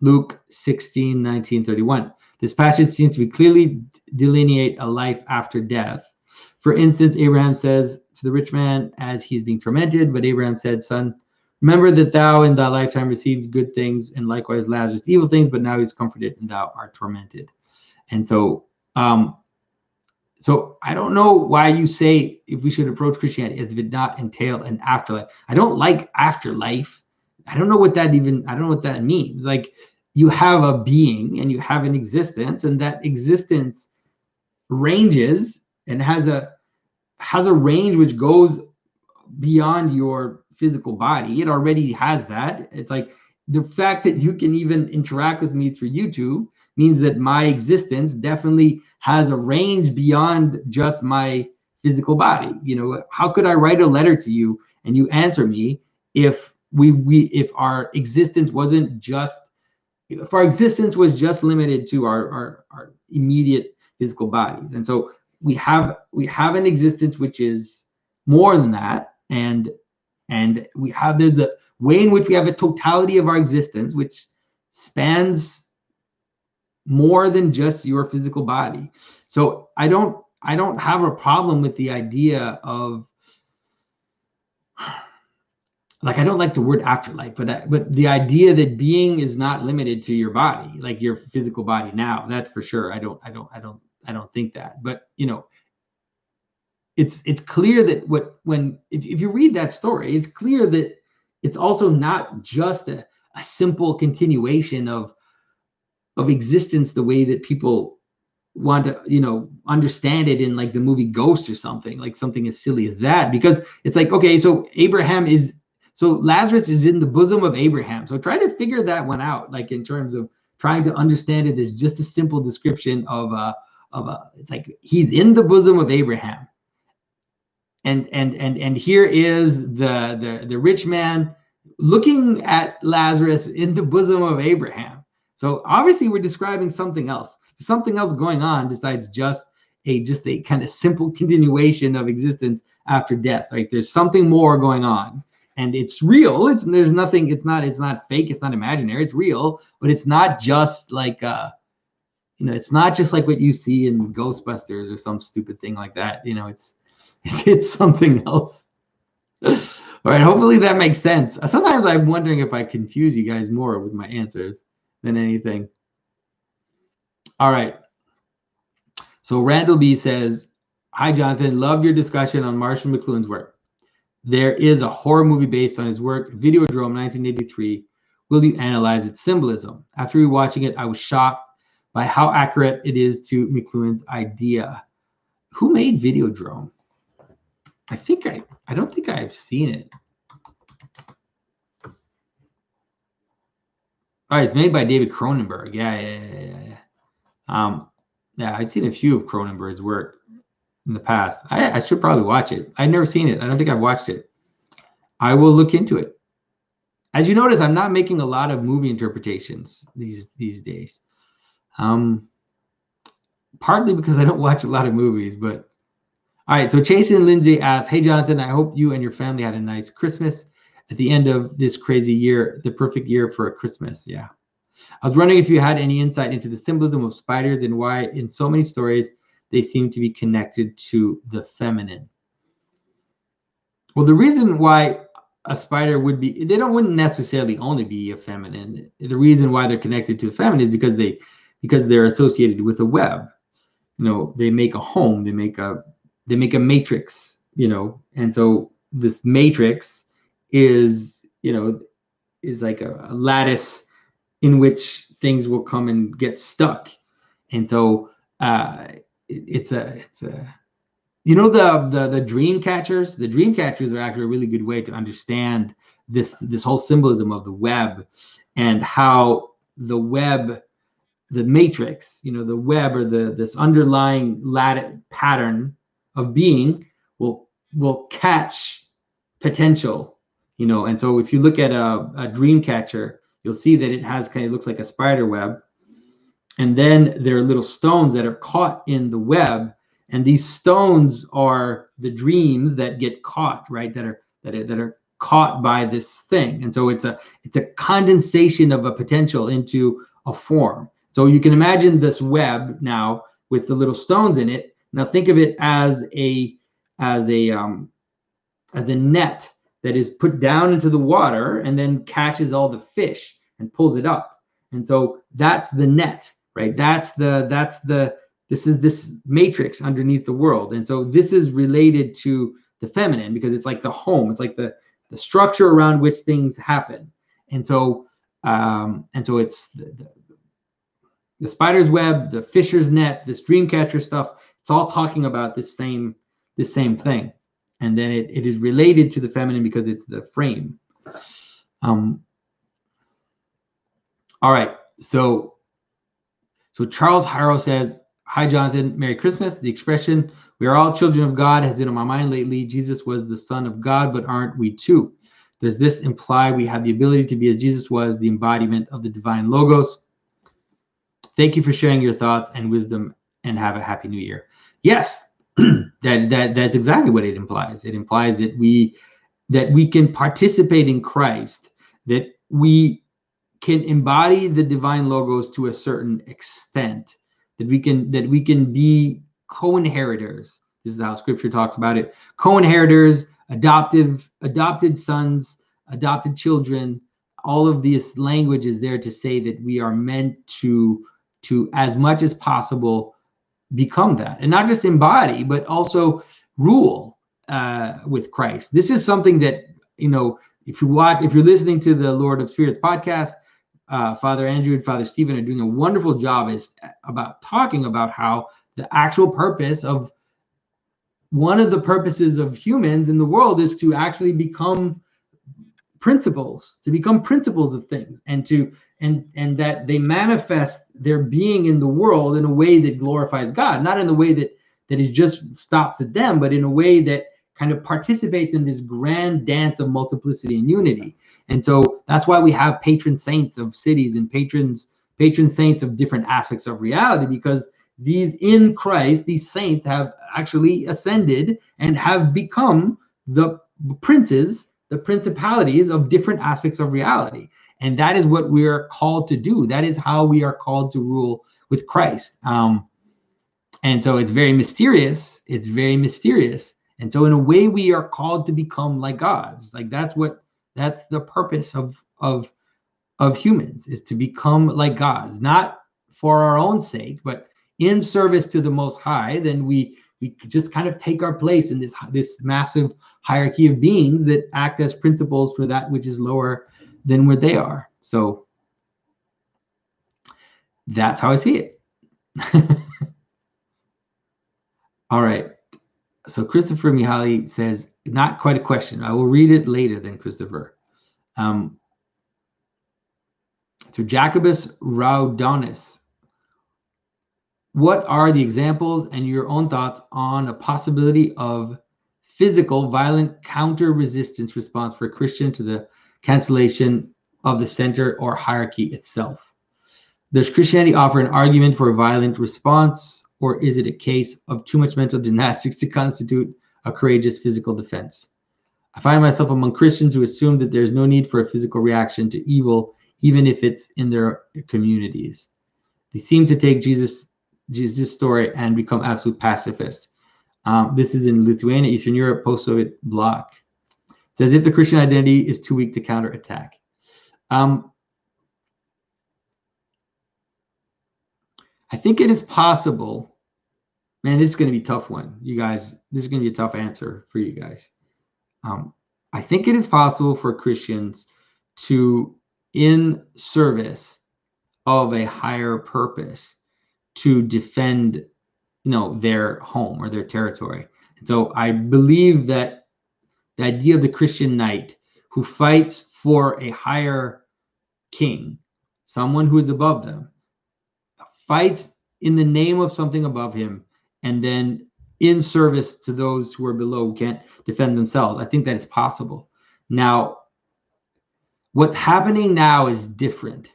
Luke 16:19-31. This passage seems to be clearly delineate a life after death. For instance, Abraham says to the rich man as he's being tormented, but Abraham said, Son, remember that thou in thy lifetime received good things, and likewise Lazarus evil things, but now he's comforted and thou art tormented. And so, so I don't know why you say if we should approach Christianity as if it not entail an afterlife. I don't like afterlife. I don't know what that means. Like, you have a being and you have an existence, and that existence ranges and has a range which goes beyond your physical body. It already has that. It's like the fact that you can even interact with me through YouTube means that my existence definitely has a range beyond just my physical body. How could I write a letter to you and you answer me if our existence wasn't just, if our existence was just limited to our immediate physical bodies? And so we have an existence which is more than that, and there's a way in which we have a totality of our existence which spans more than just your physical body. So I don't have a problem with the idea of, like, I don't like the word afterlife, but the idea that being is not limited to your body, like your physical body now, that's for sure. I don't think that. But it's clear that if you read that story, it's clear that it's also not just a simple continuation of existence the way that people want to understand it in like the movie Ghost or something, like something as silly as that. Because it's like, okay, so Lazarus is in the bosom of Abraham. So try to figure that one out, like in terms of trying to understand it as just a simple description of it's like he's in the bosom of Abraham. And here is the rich man looking at Lazarus in the bosom of Abraham. So obviously we're describing something else going on besides just a kind of simple continuation of existence after death. Like there's something more going on. and it's real. There's nothing. It's not fake. It's not imaginary. It's real, but it's not just like it's not just like what you see in Ghostbusters or some stupid thing like that. It's something else. All right. Hopefully that makes sense. Sometimes I'm wondering if I confuse you guys more with my answers than anything. All right. So Randall B says, "Hi, Jonathan. Loved your discussion on Marshall McLuhan's work. There is a horror movie based on his work, Videodrome 1983. Will you analyze its symbolism? After rewatching it, I was shocked by how accurate it is to McLuhan's idea." Who made Videodrome? I don't think I've seen it. All right, it's made by David Cronenberg. Yeah. I've seen a few of Cronenberg's work in the past. I should probably watch it. I've never seen it. I don't think I've watched it. I will look into it. As you notice, I'm not making a lot of movie interpretations these days. Partly because I don't watch a lot of movies, but all right. So Chase and Lindsay asks, "Hey, Jonathan, I hope you and your family had a nice Christmas at the end of this crazy year, the perfect year for a Christmas." Yeah. I was wondering if you had any insight into the symbolism of spiders and why in so many stories they seem to be connected to the feminine. Well, the reason why a spider wouldn't necessarily only be a feminine. The reason why they're connected to the feminine is because they're associated with a web. They make a home, they make a matrix, and so this matrix is like a lattice in which things will come and get stuck. And so it's the dream catchers. The dream catchers are actually a really good way to understand this whole symbolism of the web and how the web, the matrix, the web or this underlying lattice pattern of being will catch potential, and so if you look at a dream catcher, you'll see that it has looks like a spider web, and then there are little stones that are caught in the web, and these stones are the dreams that get caught, right? That are caught by this thing, and so it's a condensation of a potential into a form. So you can imagine this web now with the little stones in it. Now think of it as a net that is put down into the water and then catches all the fish and pulls it up. And so that's the net, right? This is this matrix underneath the world. And so this is related to the feminine because it's like the home. It's like the structure around which things happen. And so it's the spider's web, the fisher's net, this dream catcher stuff. It's all talking about this same thing. And then it is related to the feminine because it's the frame. All right. So Charles Harrow says, "Hi, Jonathan. Merry Christmas. The expression, 'We are all children of God,' has been on my mind lately. Jesus was the Son of God, but aren't we too? Does this imply we have the ability to be as Jesus was, the embodiment of the divine logos? Thank you for sharing your thoughts and wisdom, and have a happy new year." Yes, that's exactly what it implies. It implies that we can participate in Christ, that we can embody the divine logos to a certain extent, that we can be co-inheritors. This is how Scripture talks about it. Co-inheritors, adopted sons, adopted children. All of this language is there to say that we are meant to as much as possible become that, and not just embody, but also rule with Christ. This is something that, if you're listening to the Lord of Spirits podcast, Father Andrew and Father Stephen are doing a wonderful job about talking about how the actual purpose of one of the purposes of humans in the world is to actually become principles of things, and that they manifest their being in the world in a way that glorifies God, not in a way that is just stops at them, but in a way that kind of participates in this grand dance of multiplicity and unity. And so that's why we have patron saints of cities and patron saints of different aspects of reality, because these in Christ, these saints have actually ascended and have become the princes the principalities of different aspects of reality. And that is what we are called to do. That is how we are called to rule with Christ. And so it's very mysterious. It's very mysterious. And so in a way, we are called to become like gods. Like that's the purpose of humans, is to become like gods, not for our own sake, but in service to the Most High. Then we just kind of take our place in this massive hierarchy of beings that act as principles for that which is lower than where they are. So that's how I see it. All right. So Christopher Mihaly says, not quite a question. I will read it later then, Christopher. So Jacobus Raudonis, what are the examples and your own thoughts on a possibility of physical, violent counter-resistance response for a Christian to the cancellation of the center or hierarchy itself? Does Christianity offer an argument for a violent response, or is it a case of too much mental gymnastics to constitute a courageous physical defense? I find myself among Christians who assume that there's no need for a physical reaction to evil, even if it's in their communities. They seem to take Jesus' story and become absolute pacifists. This is in Lithuania, Eastern Europe, post-Soviet bloc. It's as if the Christian identity is too weak to counterattack. I think it is possible. Man, this is going to be a tough one, you guys. This is going to be a tough answer for you guys. I think it is possible for Christians to, in service of a higher purpose, to defend, their home or their territory. And so I believe that the idea of the Christian knight who fights for a higher king, someone who is above them, fights in the name of something above him, and then in service to those who are below who can't defend themselves. I think that is possible. Now, what's happening now is different.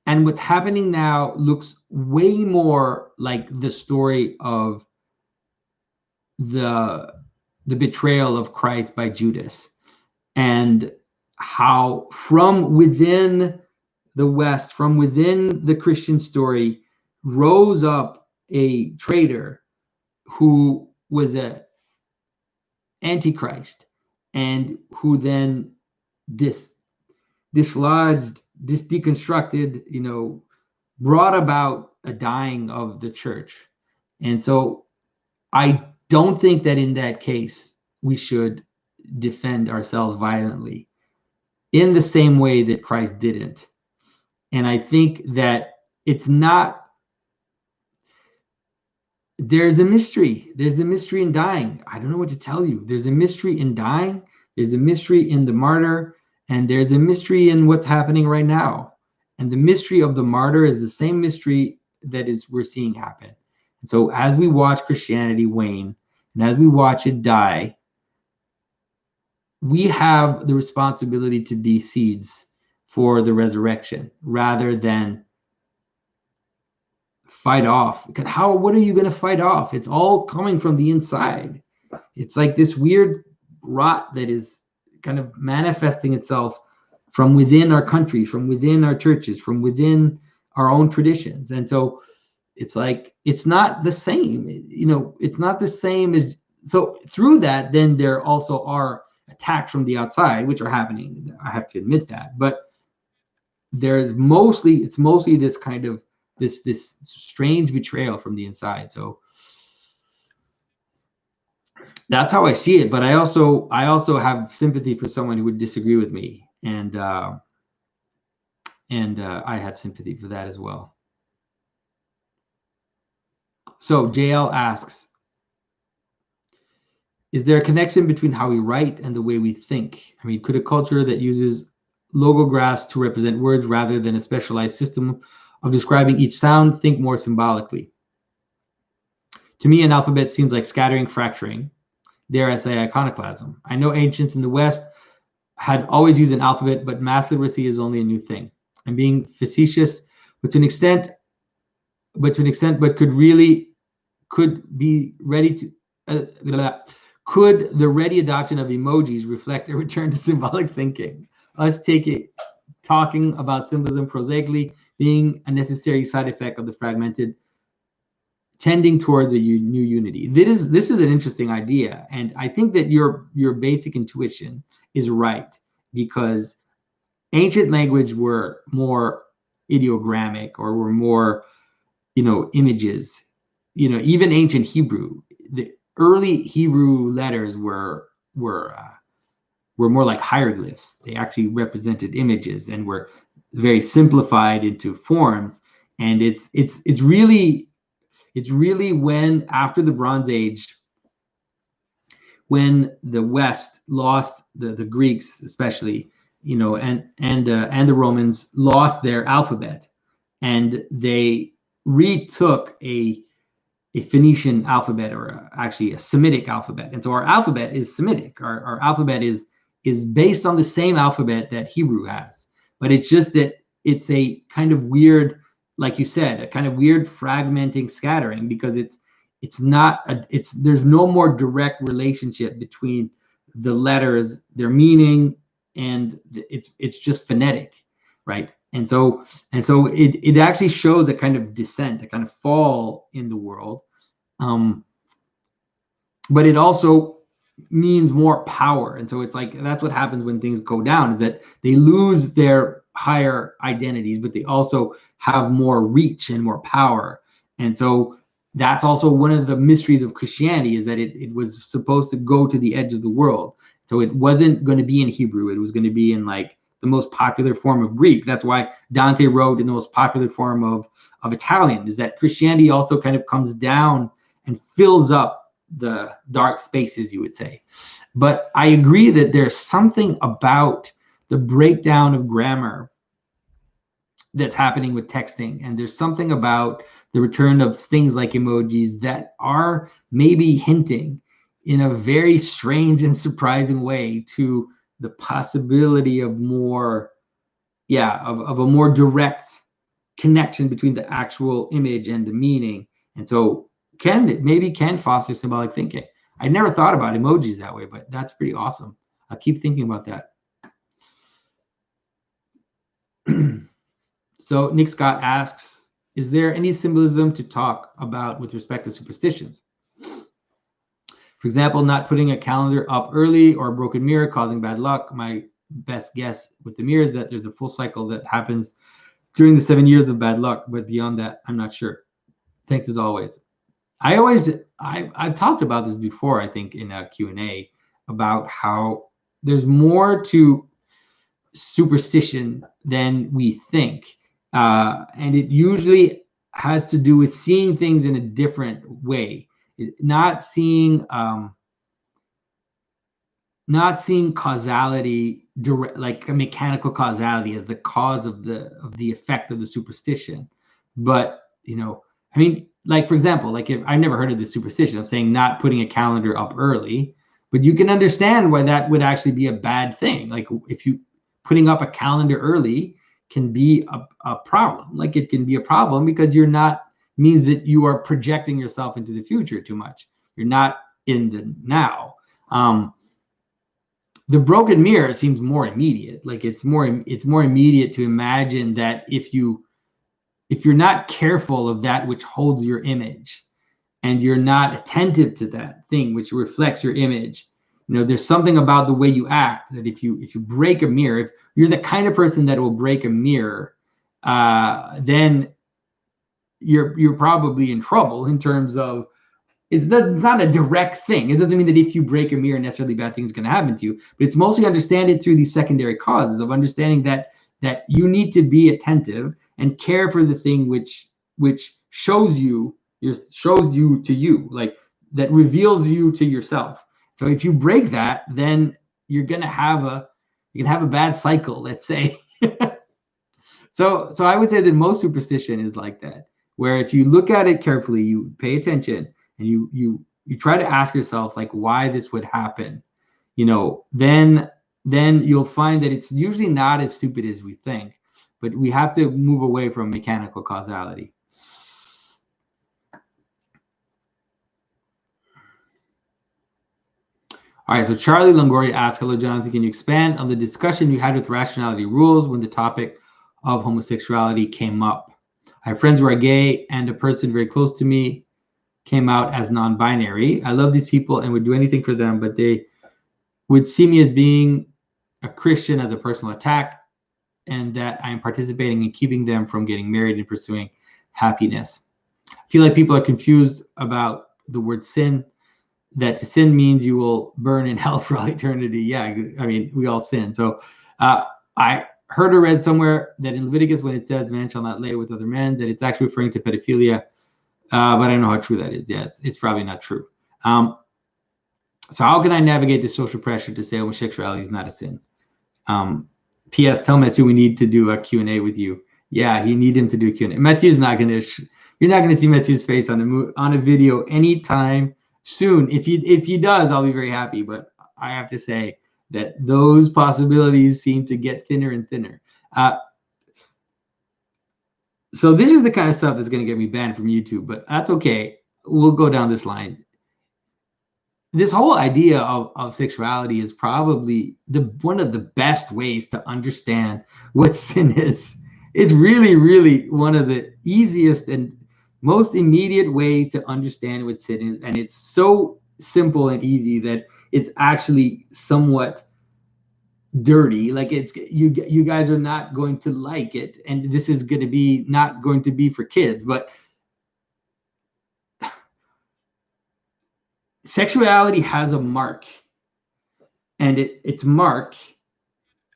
And what's happening now looks way more like the story of the betrayal of Christ by Judas, and how from within the West, from within the Christian story, rose up a traitor who was an antichrist, and who then dislodged, deconstructed, brought about a dying of the church. And so I don't think that in that case we should defend ourselves violently in the same way that Christ didn't. And I think that it's not, there's a mystery. There's a mystery in dying. I don't know what to tell you. There's a mystery in dying. There's a mystery in the martyr. And there's a mystery in what's happening right now. And the mystery of the martyr is the same mystery that we're seeing happen. And so as we watch Christianity wane, and as we watch it die, we have the responsibility to be seeds for the resurrection rather than fight off. Because what are you going to fight off? It's all coming from the inside. It's like this weird rot that is kind of manifesting itself from within our country, from within our churches, from within our own traditions. And so it's like, it's not the same, it's not the same as, so through that, then there also are attacks from the outside, which are happening. I have to admit that, but it's mostly this kind of, this strange betrayal from the inside. So that's how I see it. But I also have sympathy for someone who would disagree with me, and I have sympathy for that as well. So JL asks, is there a connection between how we write and the way we think? I mean, could a culture that uses logographs to represent words rather than a specialized system of describing each sound think more symbolically? To me, an alphabet seems like scattering, fracturing, dare I say iconoclasm. I know ancients in the West had always used an alphabet, but math literacy is only a new thing. I'm being facetious, but to an extent, could be ready to Could the ready adoption of emojis reflect a return to symbolic thinking? Us talking about symbolism prosaically being a necessary side effect of the fragmented, tending towards a new unity. This is an interesting idea, and I think that your basic intuition is right, because ancient language were more ideogrammic, or were more, images. Even ancient Hebrew, the early Hebrew letters were more like hieroglyphs. They actually represented images and were very simplified into forms. And it's really when, after the Bronze Age, when the West lost, the Greeks especially, and the Romans lost their alphabet, and they retook a Phoenician alphabet, or actually a Semitic alphabet. And so our alphabet is Semitic. Our alphabet is based on the same alphabet that Hebrew has, but it's just that it's a kind of weird, like you said, a kind of weird fragmenting, scattering, because there's no more direct relationship between the letters, their meaning, and it's just phonetic, right? And so it actually shows a kind of descent, a kind of fall in the world. But it also means more power. And so it's like, that's what happens when things go down, is that they lose their higher identities, but they also have more reach and more power. And so that's also one of the mysteries of Christianity, is that it was supposed to go to the edge of the world. So it wasn't going to be in Hebrew. It was going to be in like the most popular form of Greek. That's why Dante wrote in the most popular form of Italian, is that Christianity also kind of comes down and fills up the dark spaces, you would say. But I agree that there's something about the breakdown of grammar that's happening with texting, and there's something about the return of things like emojis that are maybe hinting in a very strange and surprising way to the possibility of more, of a more direct connection between the actual image and the meaning. And so maybe can foster symbolic thinking. I never thought about emojis that way, but that's pretty awesome. I'll keep thinking about that. So Nick Scott asks, is there any symbolism to talk about with respect to superstitions? For example, not putting a calendar up early, or a broken mirror causing bad luck. My best guess with the mirror is that there's a full cycle that happens during the 7 years of bad luck, but beyond that, I'm not sure. Thanks as always. I've talked about this before, I think, in a Q&A, about how there's more to superstition than we think. And it usually has to do with seeing things in a different way, not seeing causality, direct, like a mechanical causality, as the cause of the effect of the superstition. But I mean, like, for example, like, if I've never heard of this superstition of saying not putting a calendar up early, but you can understand why that would actually be a bad thing. Like, if you putting up a calendar early can be a problem. Like, it can be a problem because means that you are projecting yourself into the future too much. You're not in the now. The broken mirror seems more immediate. Like, it's more immediate to imagine that if you're not careful of that which holds your image, and you're not attentive to that thing which reflects your image, there's something about the way you act that if you break a mirror, if you're the kind of person that will break a mirror, then you're probably in trouble, in terms of it's not a direct thing. It doesn't mean that if you break a mirror, necessarily bad things are going to happen to you, but it's mostly understand it through these secondary causes of understanding that you need to be attentive and care for the thing which shows you to you, like, that reveals you to yourself. So if you break that, then you're going to have a bad cycle, let's say. So I would say that most superstition is like that, where if you look at it carefully, you pay attention, and you try to ask yourself, like, why this would happen, then you'll find that it's usually not as stupid as we think, but we have to move away from mechanical causality. All right, so Charlie Longoria asks, hello, Jonathan, can you expand on the discussion you had with rationality rules when the topic of homosexuality came up? I have friends who are gay, and a person very close to me came out as non-binary. I love these people and would do anything for them, but they would see me as being a Christian as a personal attack, and that I am participating in keeping them from getting married and pursuing happiness. I feel like people are confused about the word sin, that to sin means you will burn in hell for all eternity. Yeah, I mean, we all sin. So I heard or read somewhere that in Leviticus, when it says man shall not lay with other men, that it's actually referring to pedophilia. But I don't know how true that is. Yeah, it's probably not true. So how can I navigate the social pressure to say homosexuality is not a sin? P.S. Tell Matthew we need to do a Q&A with you. Yeah, you need him to do a Q&A. Matthew's not going to. You're not going to see Matthew's face on a video anytime soon. If he does, I'll be very happy. But I have to say that those possibilities seem to get thinner and thinner. So this is the kind of stuff that's going to get me banned from YouTube, but that's okay. We'll go down this line. This whole idea of sexuality is probably one of the best ways to understand what sin is. It's really, really one of the easiest and most immediate way to understand what sin is. And it's so simple and easy that it's actually somewhat dirty. Like you guys are not going to like it. And this is going to be not going to be for kids, but sexuality has a mark, and its mark,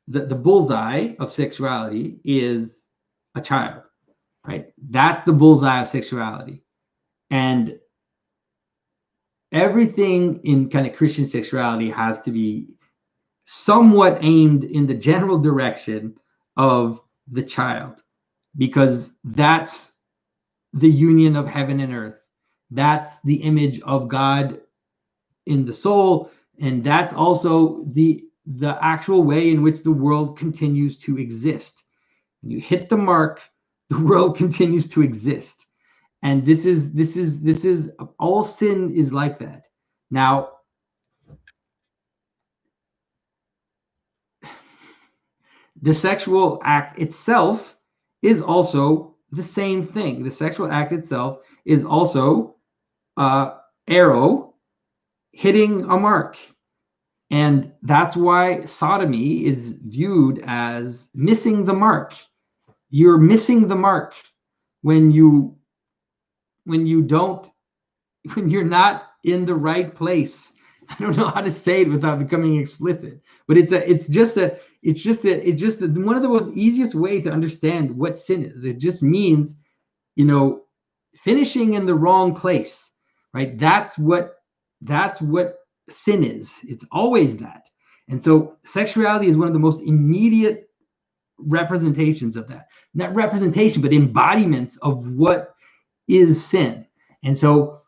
the bullseye of sexuality is a child, right? That's the bullseye of sexuality. And everything in kind of Christian sexuality has to be somewhat aimed in the general direction of the child, because that's the union of heaven and earth. That's the image of God in the soul, and that's also the actual way in which the world continues to exist. When you hit the mark, the world continues to exist. And this is all sin is like that. Now, the sexual act itself is also the same thing. The sexual act itself is also arrow hitting a mark. And that's why sodomy is viewed as missing the mark. You're missing the mark when you're not in the right place. I don't know how to say it without becoming explicit, but it's just one of the most easiest way to understand what sin is. It just means, finishing in the wrong place, right? That's what sin is. It's always that. And so sexuality is one of the most immediate representations of that. Not representation, but embodiments of what is sin. And so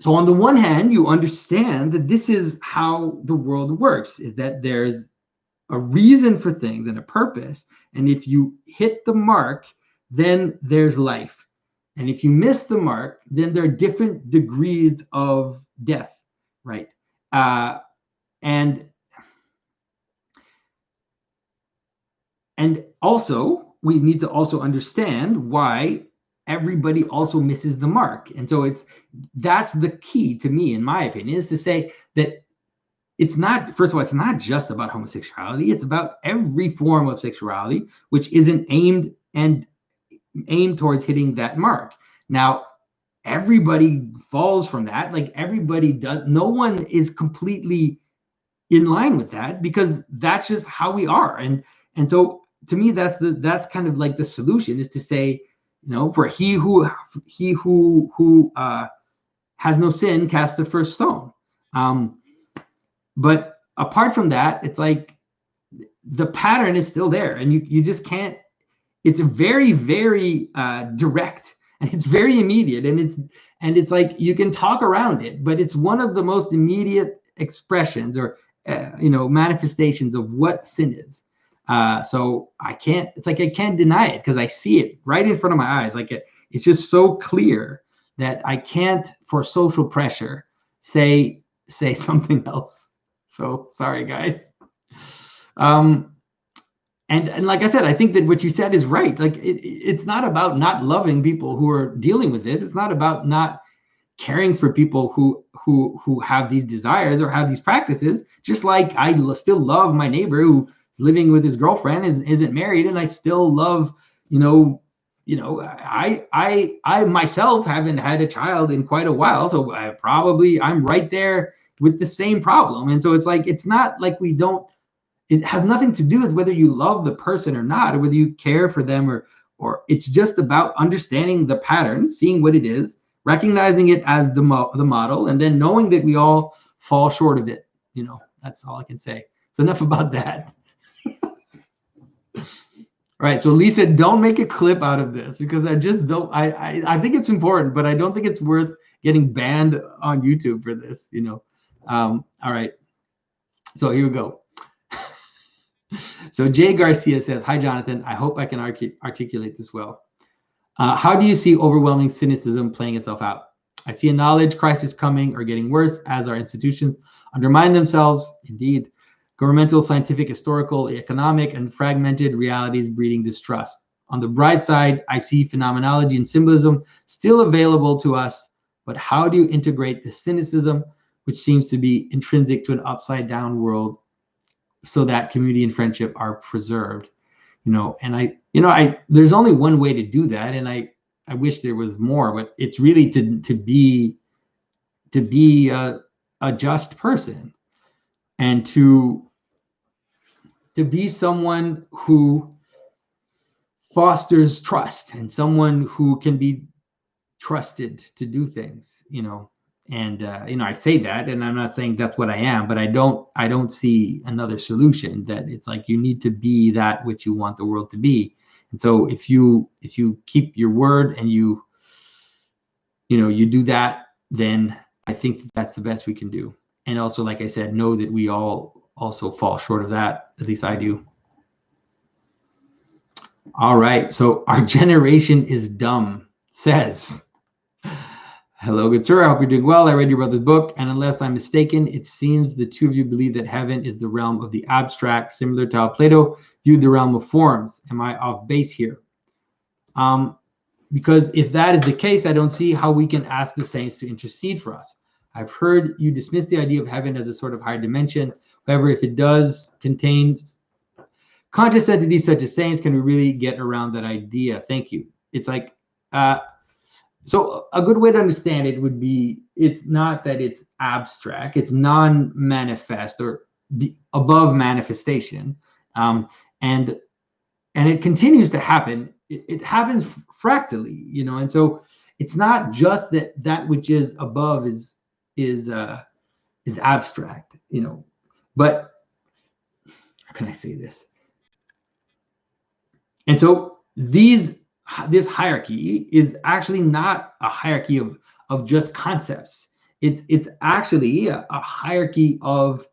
on the one hand, you understand that this is how the world works, is that there's a reason for things and a purpose. And if you hit the mark, then there's life. And if you miss the mark, then there are different degrees of death, right? And also, we need to also understand why everybody also misses the mark. And so that's the key to me, in my opinion, is to say that it's not, first of all, it's not just about homosexuality. It's about every form of sexuality, which isn't aimed towards hitting that mark. Now, everybody falls from that. Like everybody does. No one is completely in line with that, because that's just how we are. And so to me, that's kind of like the solution, is to say, for he who has no sin, cast the first stone. But apart from that, it's like the pattern is still there, and you just can't. It's very, very direct, and it's very immediate, and it's like you can talk around it, but it's one of the most immediate expressions or manifestations of what sin is. So I can't deny it, because I see it right in front of my eyes. Like it's just so clear that I can't, for social pressure, say something else. So sorry, guys. And like I said, I think that what you said is right. Like it's not about not loving people who are dealing with this. It's not about not caring for people who have these desires or have these practices. Just like I still love my neighbor who's living with his girlfriend, isn't married, and I still love, I myself haven't had a child in quite a while, so I'm right there with the same problem. And so it's like, it's not like we don't. It has nothing to do with whether you love the person or not, or whether you care for them, or it's just about understanding the pattern, seeing what it is, recognizing it as the model, and then knowing that we all fall short of it. That's all I can say. So enough about that. All right. So Lisa, don't make a clip out of this, because I just don't. I think it's important, but I don't think it's worth getting banned on YouTube for this. All right. So here we go. So Jay Garcia says, "Hi, Jonathan. I hope I can articulate this well. How do you see overwhelming cynicism playing itself out? I see a knowledge crisis coming or getting worse as our institutions undermine themselves. Indeed, governmental, scientific, historical, economic, and fragmented realities breeding distrust. On the bright side, I see phenomenology and symbolism still available to us, but how do you integrate the cynicism, which seems to be intrinsic to an upside-down world, so that community and friendship are preserved?" And there's only one way to do that, and I wish there was more, but it's really to be a just person, and to be someone who fosters trust, and someone who can be trusted to do things. And I say that, and I'm not saying that's what I am, but I don't see another solution. That it's like you need to be that which you want the world to be. And so if you keep your word, and you do that, then I think that's the best we can do. And also, like I said, know that we all also fall short of that. At least I do. All right. So our generation is dumb, says. "Hello, good sir. I hope you're doing well. I read your brother's book, and unless I'm mistaken, it seems the two of you believe that heaven is the realm of the abstract, similar to how Plato viewed the realm of forms. Am I off base here?" Because if that is the case, I don't see how we can ask the saints to intercede for us. I've heard you dismiss the idea of heaven as a sort of higher dimension. However, if it does contain conscious entities such as saints, can we really get around that idea? Thank you. It's like, so a good way to understand it would be, it's not that it's abstract, it's non-manifest or above manifestation. And it continues to happen. It happens fractally, and so it's not just that which is above is abstract, but how can I say this? And so this hierarchy is actually not a hierarchy of just concepts. It's actually a hierarchy of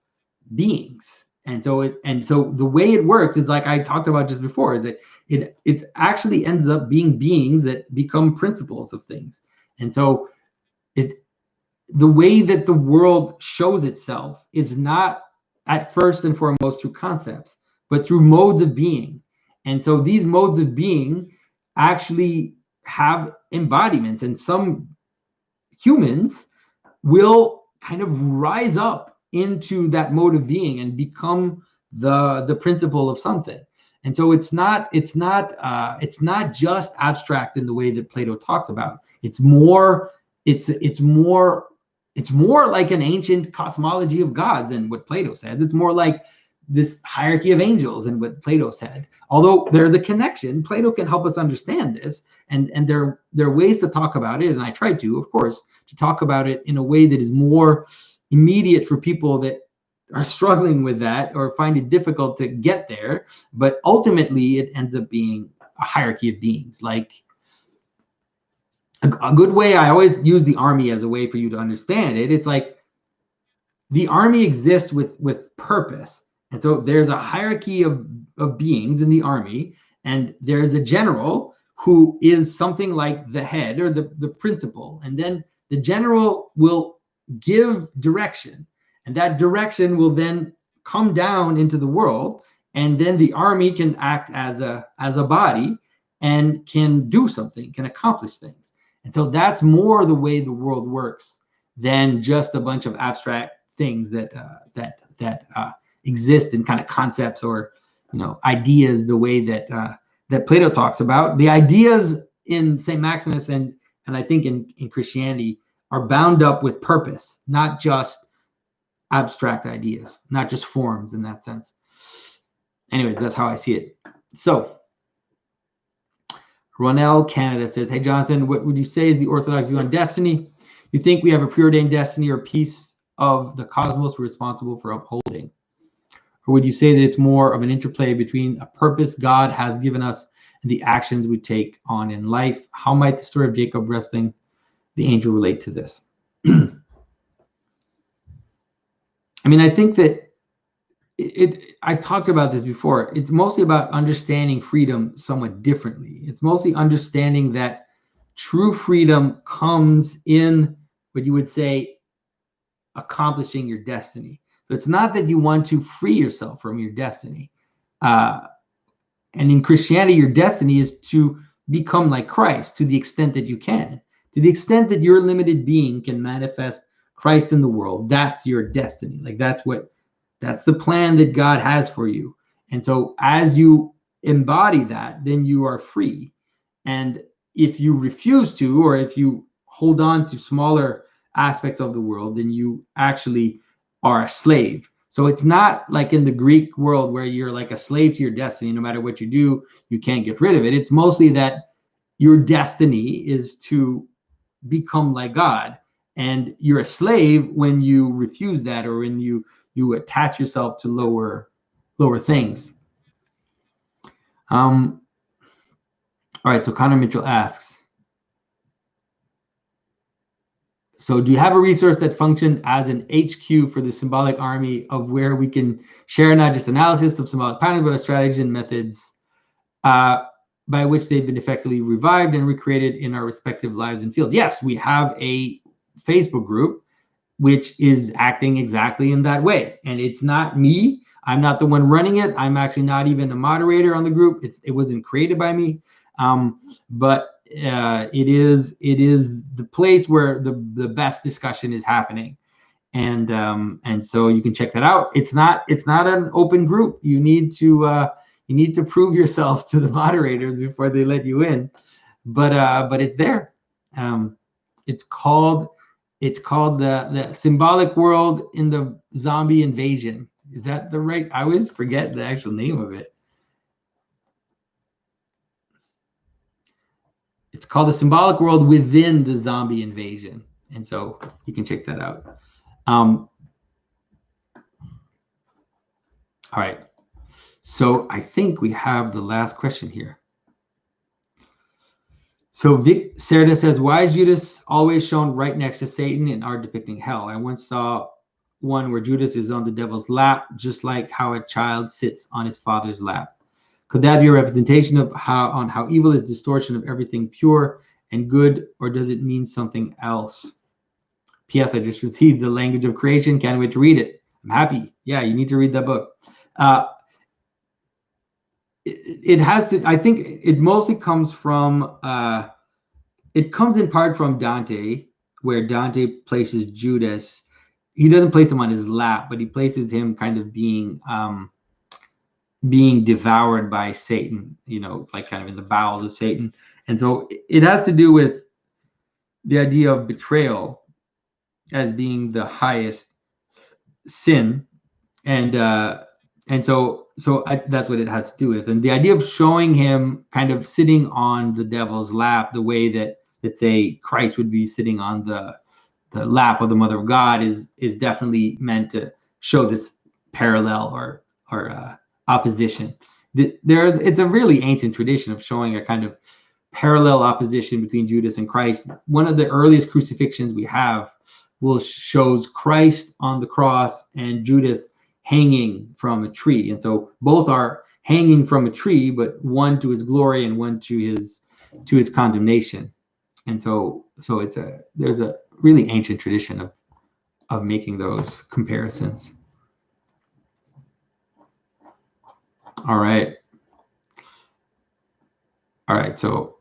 beings. And so the way it works is like I talked about just before, is that it actually ends up being beings that become principles of things. And so the way that the world shows itself is not at first and foremost through concepts, but through modes of being. And so these modes of being actually have embodiments, and some humans will kind of rise up into that mode of being and become the principle of something. And so it's not just abstract in the way that Plato talks about. It's more like an ancient cosmology of gods than what Plato says. It's more like this hierarchy of angels than what Plato said. Although there's a connection, Plato can help us understand this, and there are ways to talk about it, and I try to, of course, to talk about it in a way that is more immediate for people that are struggling with that or find it difficult to get there. But ultimately, it ends up being a hierarchy of beings. Like a good way, I always use the army as a way for you to understand it. It's like the army exists with purpose. And so there's a hierarchy of beings in the army, and there's a general who is something like the head or the principal. And then the general will give direction. And that direction will then come down into the world, and then the army can act as a body and can do something, can accomplish things. And so that's more the way the world works than just a bunch of abstract things that exist in kind of concepts or ideas, the way that Plato talks about. The ideas in St. Maximus and I think in Christianity are bound up with purpose, not just abstract ideas, not just forms in that sense. Anyways, that's how I see it. So Ronell Canada says, hey, Jonathan, what would you say is the Orthodox view on destiny? You think we have a preordained destiny or piece of the cosmos we're responsible for upholding? Or would you say that it's more of an interplay between a purpose God has given us and the actions we take on in life? How might the story of Jacob wrestling the angel relate to this? I mean, I think that I've talked about this before. It's mostly about understanding freedom somewhat differently. It's mostly understanding that true freedom comes in what you would say accomplishing your destiny. So it's not that you want to free yourself from your destiny. And in Christianity, your destiny is to become like Christ to the extent that you can. To the extent that your limited being can manifest Christ in the world, that's your destiny. Like that's the plan that God has for you. And so as you embody that, then you are free. And if you refuse to, or if you hold on to smaller aspects of the world, then you actually are a slave. So it's not like in the Greek world where you're like a slave to your destiny. No matter what you do, you can't get rid of it. It's mostly that your destiny is to become like God. And you're a slave when you refuse that, or when you attach yourself to lower things. All right, so Connor Mitchell asks, so do you have a resource that functioned as an HQ for the symbolic army, of where we can share not just analysis of symbolic patterns, but strategies and methods by which they've been effectively revived and recreated in our respective lives and fields? Yes, we have a Facebook group which is acting exactly in that way. And it's not me. I'm not the one running it. I'm actually not even a moderator on the group. It wasn't created by me. But it is the place where the best discussion is happening. And so you can check that out. It's not an open group. You need to prove yourself to the moderators before they let you in. But it's there. It's called the Symbolic World in the Zombie Invasion. Is that the right? I always forget the actual name of it. It's called the Symbolic World within the Zombie Invasion. And so you can check that out. All right. So I think we have the last question here. So Vic Serda says, why is Judas always shown right next to Satan in art depicting hell? I once saw one where Judas is on the devil's lap, just like how a child sits on his father's lap. Could that be a representation of how evil is distortion of everything pure and good, or does it mean something else? P.S. I just received The Language of Creation. Can't wait to read it. I'm happy. Yeah, you need to read that book. It has to, I think it mostly comes from, it comes in part from Dante, where Dante places Judas. He doesn't place him on his lap, but he places him kind of being devoured by Satan, like kind of in the bowels of Satan. And so it has to do with the idea of betrayal as being the highest sin. And so that's what it has to do with. And the idea of showing him kind of sitting on the devil's lap, the way that, let's say, Christ would be sitting on the lap of the Mother of God, is definitely meant to show this parallel or opposition. It's a really ancient tradition of showing a kind of parallel opposition between Judas and Christ. One of the earliest crucifixions we have shows Christ on the cross and Judas hanging from a tree. And so both are hanging from a tree, but one to his glory and one to his condemnation. And so there's a really ancient tradition making those comparisons. All right. All right. So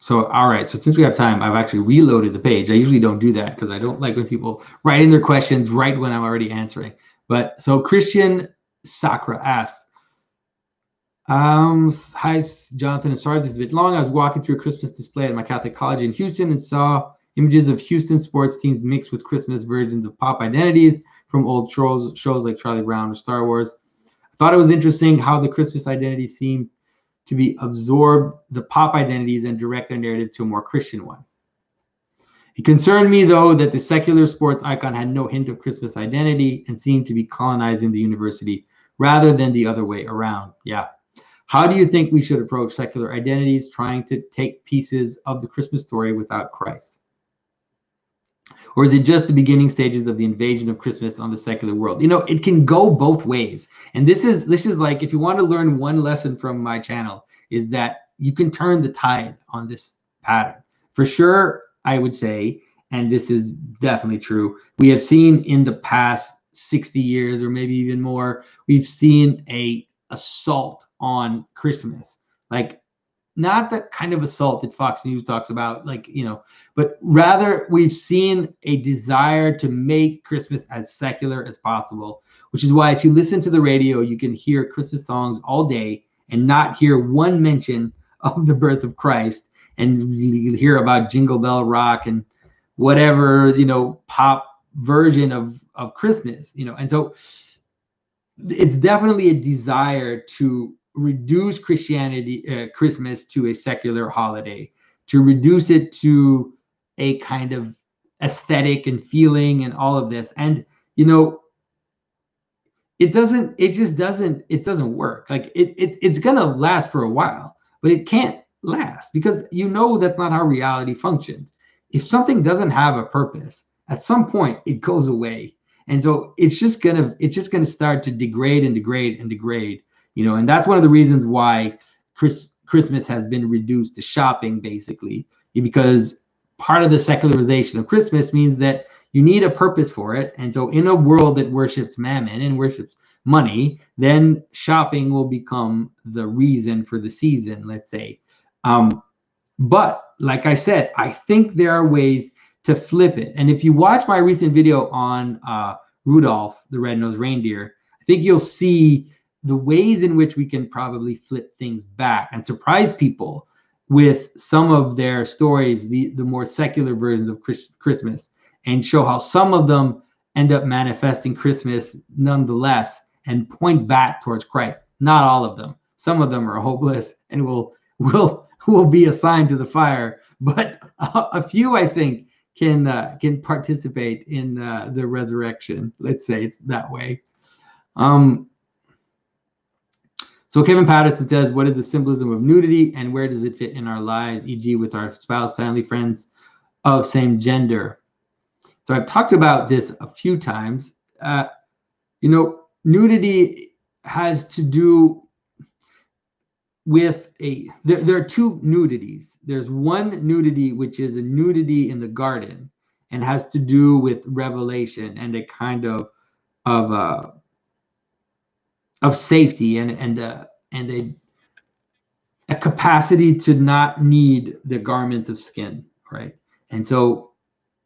all right. So since we have time, I've actually reloaded the page. I usually don't do that because I don't like when people write in their questions right when I'm already answering. But so Christian Sakra asks, hi, Jonathan. I'm sorry this is a bit long. I was walking through a Christmas display at my Catholic college in Houston and saw images of Houston sports teams mixed with Christmas versions of pop identities from old shows like Charlie Brown or Star Wars. I thought it was interesting how the Christmas identity seemed to be absorbed the pop identities and direct their narrative to a more Christian one. It concerned me, though, that the secular sports icon had no hint of Christmas identity and seemed to be colonizing the university rather than the other way around. Yeah. How do you think we should approach secular identities trying to take pieces of the Christmas story without Christ? Or is it just the beginning stages of the invasion of Christmas on the secular world? You know, it can go both ways. And this is like, if you want to learn one lesson from my channel, is that you can turn the tide on this pattern. For sure, I would say, and this is definitely true, we have seen in the past 60 years or maybe even more, we've seen a assault on Christmas. Like, not the kind of assault that Fox News talks about, like, you know, but rather we've seen a desire to make Christmas as secular as possible, which is why if you listen to the radio, you can hear Christmas songs all day and not hear one mention of the birth of Christ. And you hear about Jingle Bell Rock and whatever, you know, pop version of Christmas, you know. And so it's definitely a desire to reduce Christmas to a secular holiday, to reduce it to a kind of aesthetic and feeling and all of this. And, you know, it doesn't work. Like it's going to last for a while, but it can't last because, you know, that's not how reality functions. If something doesn't have a purpose, at some point it goes away. And so it's just gonna start to degrade and degrade and degrade, you know. And that's one of the reasons why Christmas has been reduced to shopping, basically, because part of the secularization of Christmas means that you need a purpose for it. And so in a world that worships mammon and worships money, then shopping will become the reason for the season, let's say. But like I said, I think there are ways to flip it. And if you watch my recent video on Rudolph the Red-Nosed Reindeer, I think you'll see the ways in which we can probably flip things back and surprise people with some of their stories, the more secular versions of Christmas, and show how some of them end up manifesting Christmas nonetheless and point back towards Christ. Not all of them. Some of them are hopeless and will be assigned to the fire, but a few, I think, can participate in the resurrection. Let's say it's that way. So Kevin Patterson says, what is the symbolism of nudity and where does it fit in our lives, e.g. with our spouse, family, friends of same gender? So I've talked about this a few times. You know, nudity has to do with there are two nudities. There's one nudity, which is a nudity in the garden and has to do with revelation and a kind of safety and a capacity to not need the garments of skin, right? And so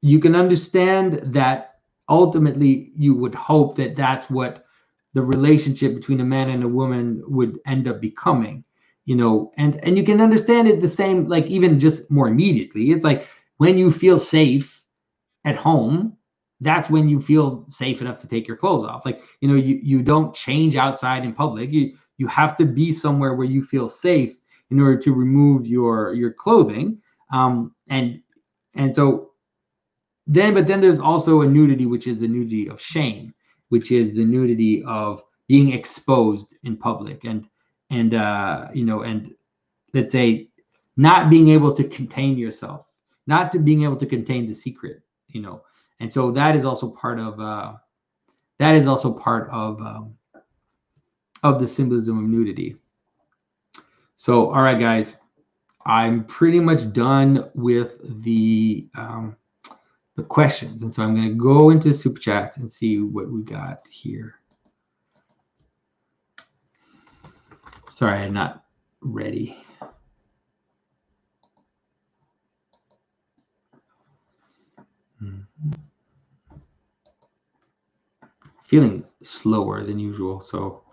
you can understand that ultimately you would hope that that's what the relationship between a man and a woman would end up becoming, you know. And you can understand it the same, like even just more immediately. It's like when you feel safe at home, that's when you feel safe enough to take your clothes off. Like, you know, you don't change outside in public. You have to be somewhere where you feel safe in order to remove your clothing. And so then, but then there's also a nudity, which is the nudity of shame, which is the nudity of being exposed in public and you know, and let's say not being able to contain yourself, not to being able to contain the secret, you know. And so that is also part of the symbolism of nudity. So, all right, guys, I'm pretty much done with the the questions. And so I'm going to go into super chats and see what we got here. Sorry, I'm not ready. Feeling slower than usual, so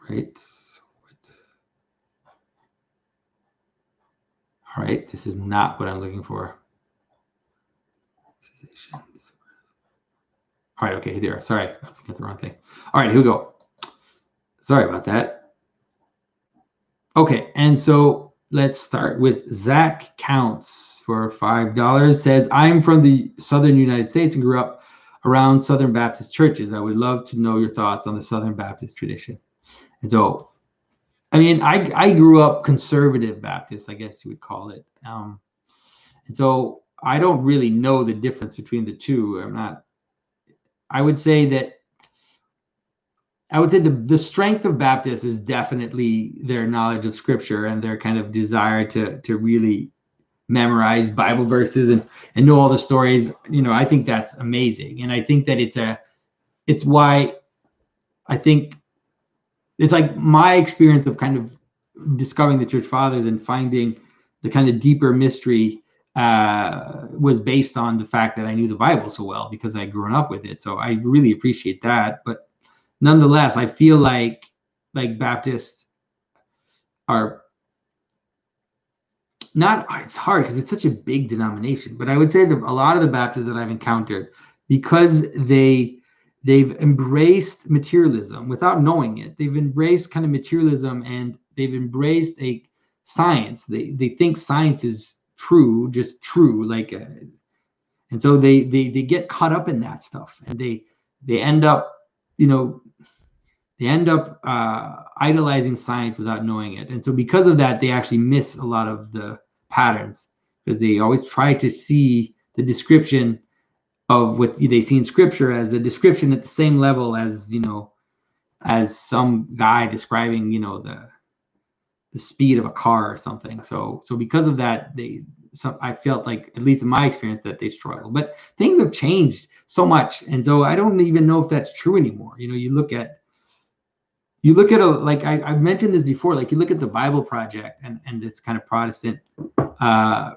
right. All right, this is not what I'm looking for. All right, okay, there. Sorry, I was looking at the wrong thing. All right, here we go. Sorry about that. Okay, and so let's start with Zach Counts for $5. Says, I'm from the Southern United States and grew up around Southern Baptist churches. I would love to know your thoughts on the Southern Baptist tradition. And so, I mean, I grew up conservative Baptist, I guess you would call it. And so I don't really know the difference between the two. I would say the strength of Baptists is definitely their knowledge of Scripture and their kind of desire to really memorize Bible verses and know all the stories. You know, I think that's amazing, and I think that it's why I think it's like my experience of kind of discovering the church fathers and finding the kind of deeper mystery was based on the fact that I knew the Bible so well because I'd grown up with it. So I really appreciate that. But nonetheless, I feel like Baptists are not, it's hard because it's such a big denomination, but I would say that a lot of the Baptists that I've encountered, because they've embraced materialism without knowing it, they've embraced kind of materialism and they've embraced a science. They think science is true, just true, and so they get caught up in that stuff, and they end up, idolizing science without knowing it. And so because of that, they actually miss a lot of the patterns because they always try to see the description of what they see in Scripture as a description at the same level as, as some guy describing, the speed of a car or something. So because of that, I felt like, at least in my experience, that they struggle. But things have changed so much, and so I don't even know if that's true anymore. You look at I've mentioned this before, like you look at the Bible Project and this kind of Protestant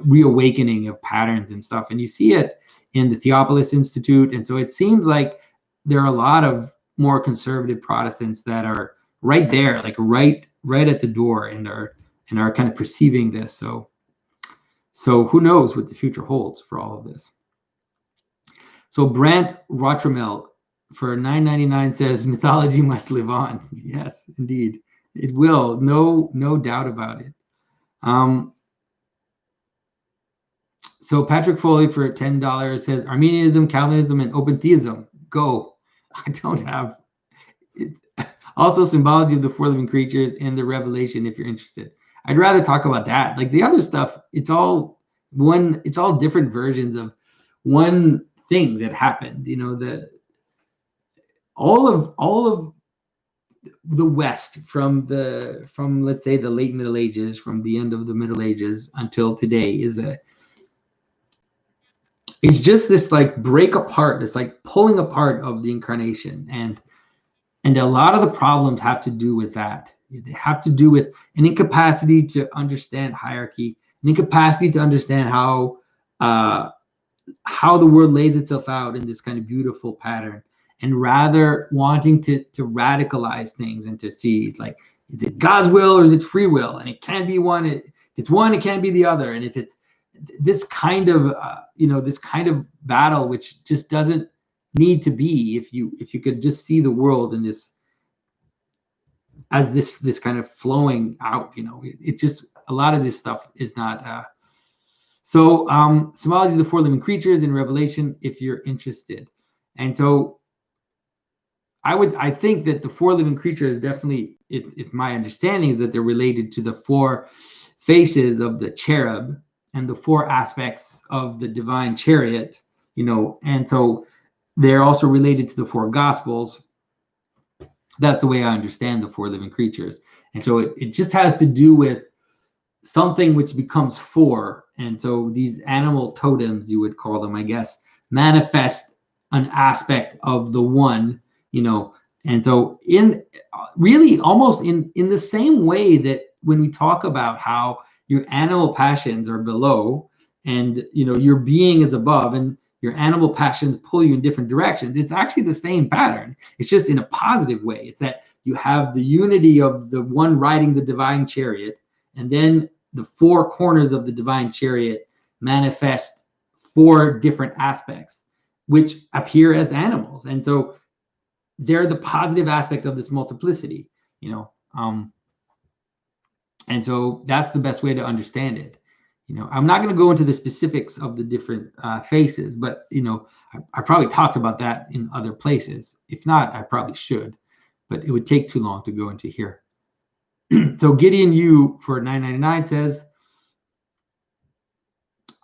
reawakening of patterns and stuff, and you see it in the Theopolis Institute. And so it seems like there are a lot of more conservative Protestants that are right there, like right at the door, and are kind of perceiving this. So who knows what the future holds for all of this. So Brant Rotramel for $9.99 says, mythology must live on. Yes, indeed, it will. No doubt about it. So Patrick Foley for $10 says, Arminianism, Calvinism, and open theism. Go. I don't have it. Also, symbology of the four living creatures and the Revelation, if you're interested. I'd rather talk about that. Like the other stuff, it's all different versions of one thing that happened. All of the West from let's say the late Middle Ages, from the end of the Middle Ages until today, it's just this like break apart, this like pulling apart of the incarnation, and a lot of the problems have to do with that. They have to do with an incapacity to understand hierarchy, an incapacity to understand how the world lays itself out in this kind of beautiful pattern, and rather wanting to radicalize things and to see, it's like, is it God's will or is it free will? And it can't be one. If it's one, it can't be the other. And if it's this kind of this kind of battle, which just doesn't need to be, if you could just see the world in this as this kind of flowing out, it just, a lot of this stuff is not symbology of the four living creatures in Revelation, if you're interested. And so I think that the four living creatures definitely, if my understanding is that they're related to the four faces of the cherub and the four aspects of the divine chariot, and so they're also related to the four gospels. That's the way I understand the 4 living creatures. And so it just has to do with something which becomes 4. And so these animal totems, you would call them, I guess, manifest an aspect of the one, And so in really almost in the same way that when we talk about how your animal passions are below and, your being is above, and your animal passions pull you in different directions, it's actually the same pattern. It's just in a positive way. It's that you have the unity of the one riding the divine chariot, and then the 4 corners of the divine chariot manifest 4 different aspects, which appear as animals. And so they're the positive aspect of this multiplicity, and so that's the best way to understand it. I'm not going to go into the specifics of the different faces, but I probably talked about that in other places. If not, I probably should, but it would take too long to go into here. So Gideon U for 9.99 says,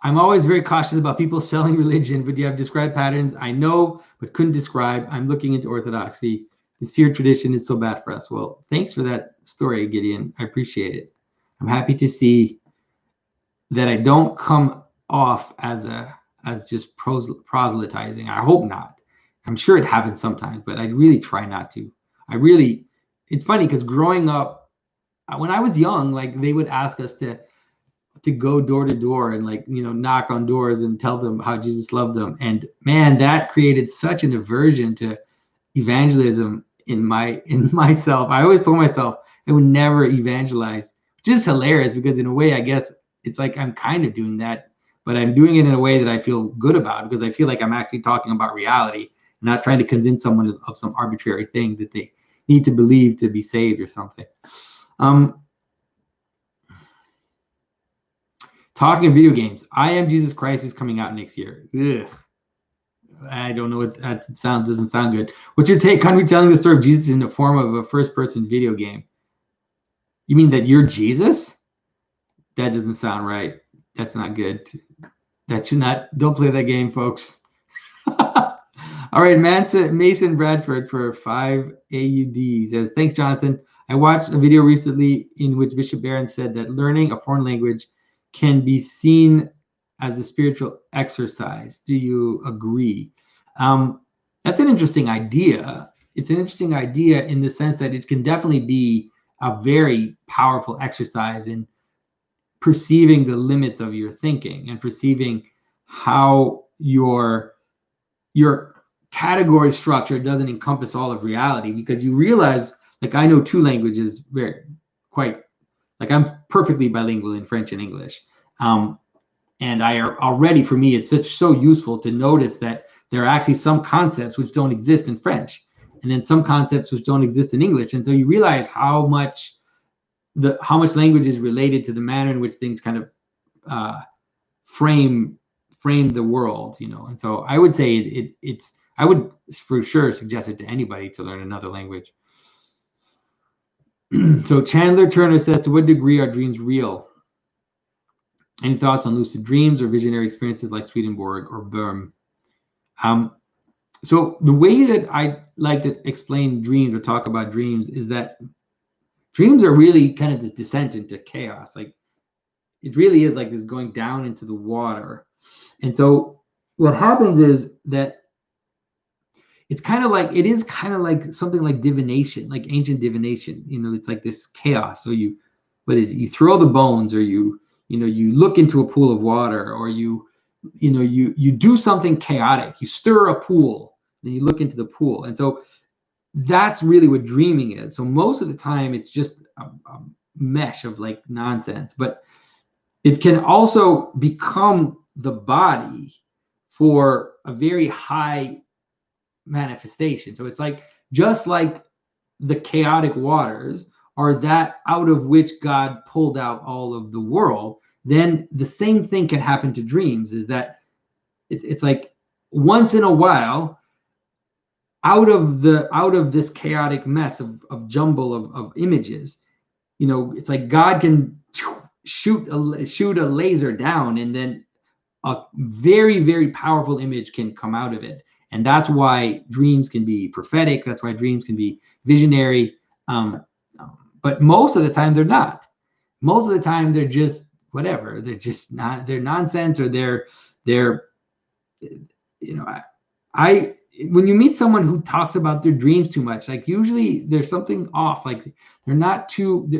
I'm always very cautious about people selling religion, but you have described patterns I know but couldn't describe. I'm looking into orthodoxy. This fear tradition is so bad for us. Well, thanks for that story, Gideon. I appreciate it. I'm happy to see that I don't come off as just proselytizing. I hope not. I'm sure it happens sometimes, but I really try not to. It's funny because growing up, when I was young, like they would ask us to go door to door and knock on doors and tell them how Jesus loved them. And man, that created such an aversion to evangelism in myself. I always told myself I would never evangelize, which is hilarious because in a way, I guess it's like I'm kind of doing that, but I'm doing it in a way that I feel good about because I feel like I'm actually talking about reality, not trying to convince someone of some arbitrary thing that they need to believe to be saved or something. Talking of video games, I Am Jesus Christ is coming out next year. Ugh. I don't know what that doesn't sound good. What's your take on retelling the story of Jesus in the form of a first-person video game? You mean that you're Jesus? That doesn't sound right. That's not good. Don't play that game, folks. All right, Mason Bradford for 5 AUD says, thanks, Jonathan. I watched a video recently in which Bishop Barron said that learning a foreign language can be seen as a spiritual exercise. Do you agree? That's an interesting idea. It's an interesting idea in the sense that it can definitely be a very powerful exercise in perceiving the limits of your thinking and perceiving how your category structure doesn't encompass all of reality, because you realize, like, I know 2 languages I'm perfectly bilingual in French and English. And for me, it's so useful to notice that there are actually some concepts which don't exist in French, and then some concepts which don't exist in English. And so you realize how much language is related to the manner in which things kind of frame the world, And so I would say I would for sure suggest it to anybody to learn another language. So Chandler Turner says, to what degree are dreams real? Any thoughts on lucid dreams or visionary experiences like Swedenborg or Böhm? So the way that I like to explain dreams or talk about dreams is that dreams are really kind of this descent into chaos. Like, it really is like this going down into the water. And so what happens is that it is kind of like something like divination, like ancient divination. It's like this chaos. So you throw the bones, or you look into a pool of water, or you do something chaotic. You stir a pool, then you look into the pool. And so that's really what dreaming is. So most of the time it's just a mesh of like nonsense, but it can also become the body for a very high manifestation. So it's like, just like the chaotic waters are that out of which God pulled out all of the world, then the same thing can happen to dreams, is that it's like once in a while, out of this chaotic mess of jumble of images, it's like God can shoot a laser down, and then a very, very powerful image can come out of it. And that's why dreams can be prophetic. That's why dreams can be visionary. But most of the time they're not. Most of the time they're just whatever. They're just not. They're nonsense, or they're I when you meet someone who talks about their dreams too much, like usually there's something off. Like they're not too.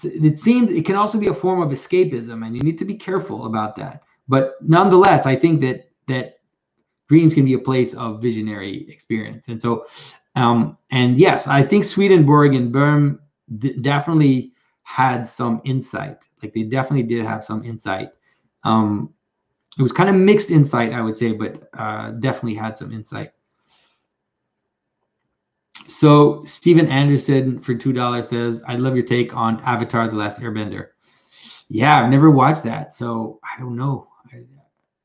It seems it can also be a form of escapism, and you need to be careful about that. But nonetheless, I think that dreams can be a place of visionary experience. And so, and yes, I think Swedenborg and Böhm definitely had some insight. Like they definitely did have some insight. It was kind of mixed insight, I would say, but definitely had some insight. So Steven Anderson for $2 says, "I love your take on Avatar: The Last Airbender." Yeah, I've never watched that, so I don't know.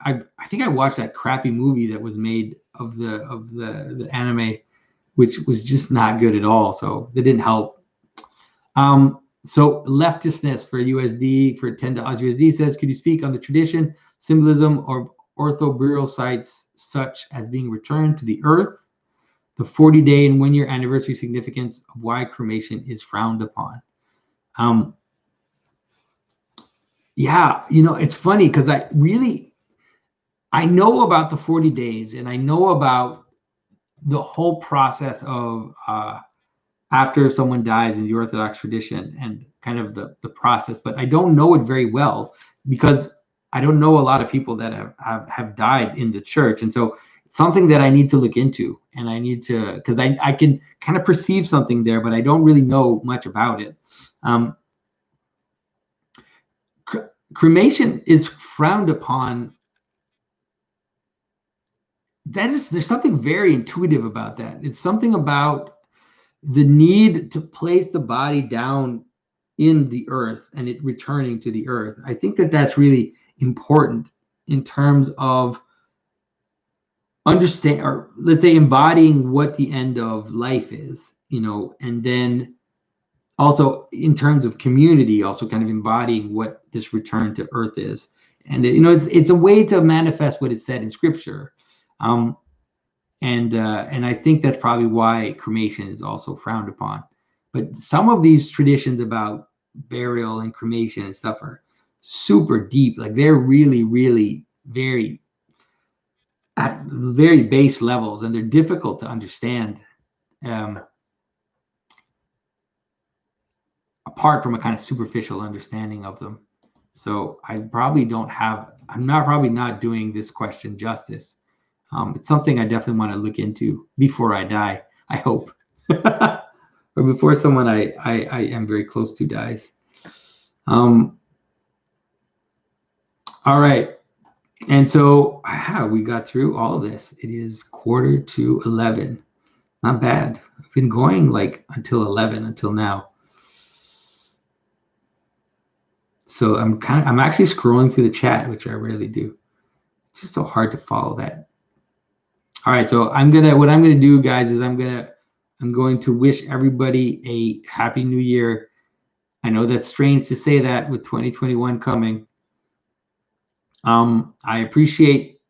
I think I watched that crappy movie that was made of the anime, which was just not good at all. So that didn't help. So Leftistness for USD for $10 USD says, "Could you speak on the tradition, symbolism, or ortho-burial sites such as being returned to the earth, the 40-day and 1-year anniversary significance of why cremation is frowned upon?" Yeah, it's funny because I know about the 40 days, and I know about the whole process of after someone dies in the Orthodox tradition and kind of the process, but I don't know it very well because I don't know a lot of people that have died in the church. And so it's something that I need to look into, and I need to, because I can kind of perceive something there, but I don't really know much about it. Cremation is frowned upon. There's something very intuitive about that. It's something about the need to place the body down in the earth and it returning to the earth. I think that that's really important in terms of understand, or let's say embodying what the end of life is, and then also in terms of community, also kind of embodying what this return to earth is. And it's a way to manifest what is said in Scripture. And I think that's probably why cremation is also frowned upon. But some of these traditions about burial and cremation and stuff are super deep. Like they're really, really very at very base levels, and they're difficult to understand apart from a kind of superficial understanding of them. So I'm probably not doing this question justice. It's something I definitely want to look into before I die, I hope. Or before someone I am very close to dies. All right. And so we got through all of this. It is 11:45. Not bad. I've been going like until 11 until now. So I'm actually scrolling through the chat, which I rarely do. It's just so hard to follow that. All right, so what I'm gonna do, guys, is I'm going to wish everybody a happy new year. I know that's strange to say that with 2021 coming. I appreciate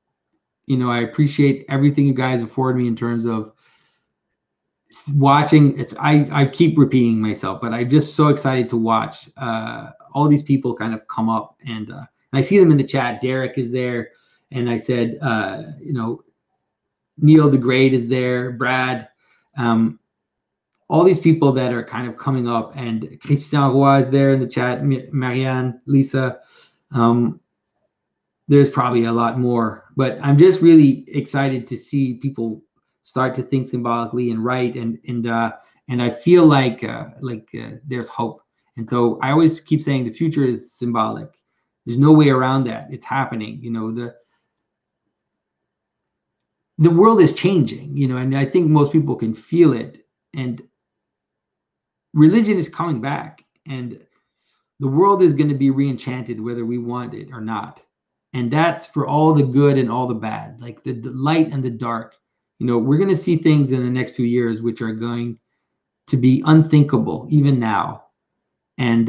everything you guys afford me in terms of watching. I keep repeating myself, but I'm just so excited to watch all these people kind of come up, and I see them in the chat. Derek is there, and I said, Neil the Great is there, Brad, all these people that are kind of coming up, and Christian Roy is there in the chat, Marianne, Lisa. There's probably a lot more, but I'm just really excited to see people start to think symbolically and write, and I feel like there's hope. And so I always keep saying the future is symbolic. There's no way around that. It's happening. The world is changing, and I think most people can feel it, and religion is coming back, and the world is going to be re-enchanted whether we want it or not. And that's for all the good and all the bad, like the light and the dark. We're going to see things in the next few years which are going to be unthinkable even now, and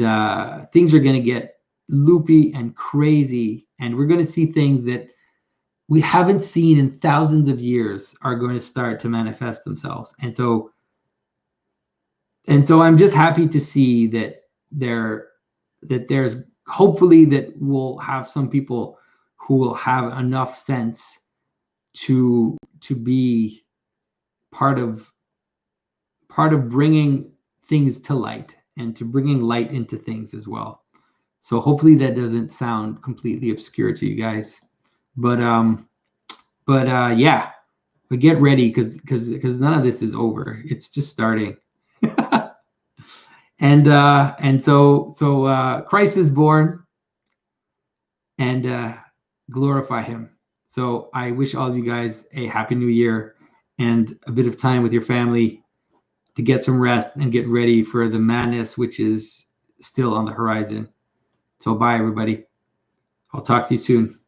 things are going to get loopy and crazy, and we're going to see things that we haven't seen in thousands of years are going to start to manifest themselves. And so I'm just happy to see that there's hopefully that we'll have some people who will have enough sense to be part of bringing things to light and to bringing light into things as well. So hopefully that doesn't sound completely obscure to you guys, but yeah, but get ready because none of this is over. It's just starting. And so Christ is born, and glorify him. So I wish all of you guys a happy new year and a bit of time with your family to get some rest and get ready for the madness, which is still on the horizon. So bye, everybody. I'll talk to you soon.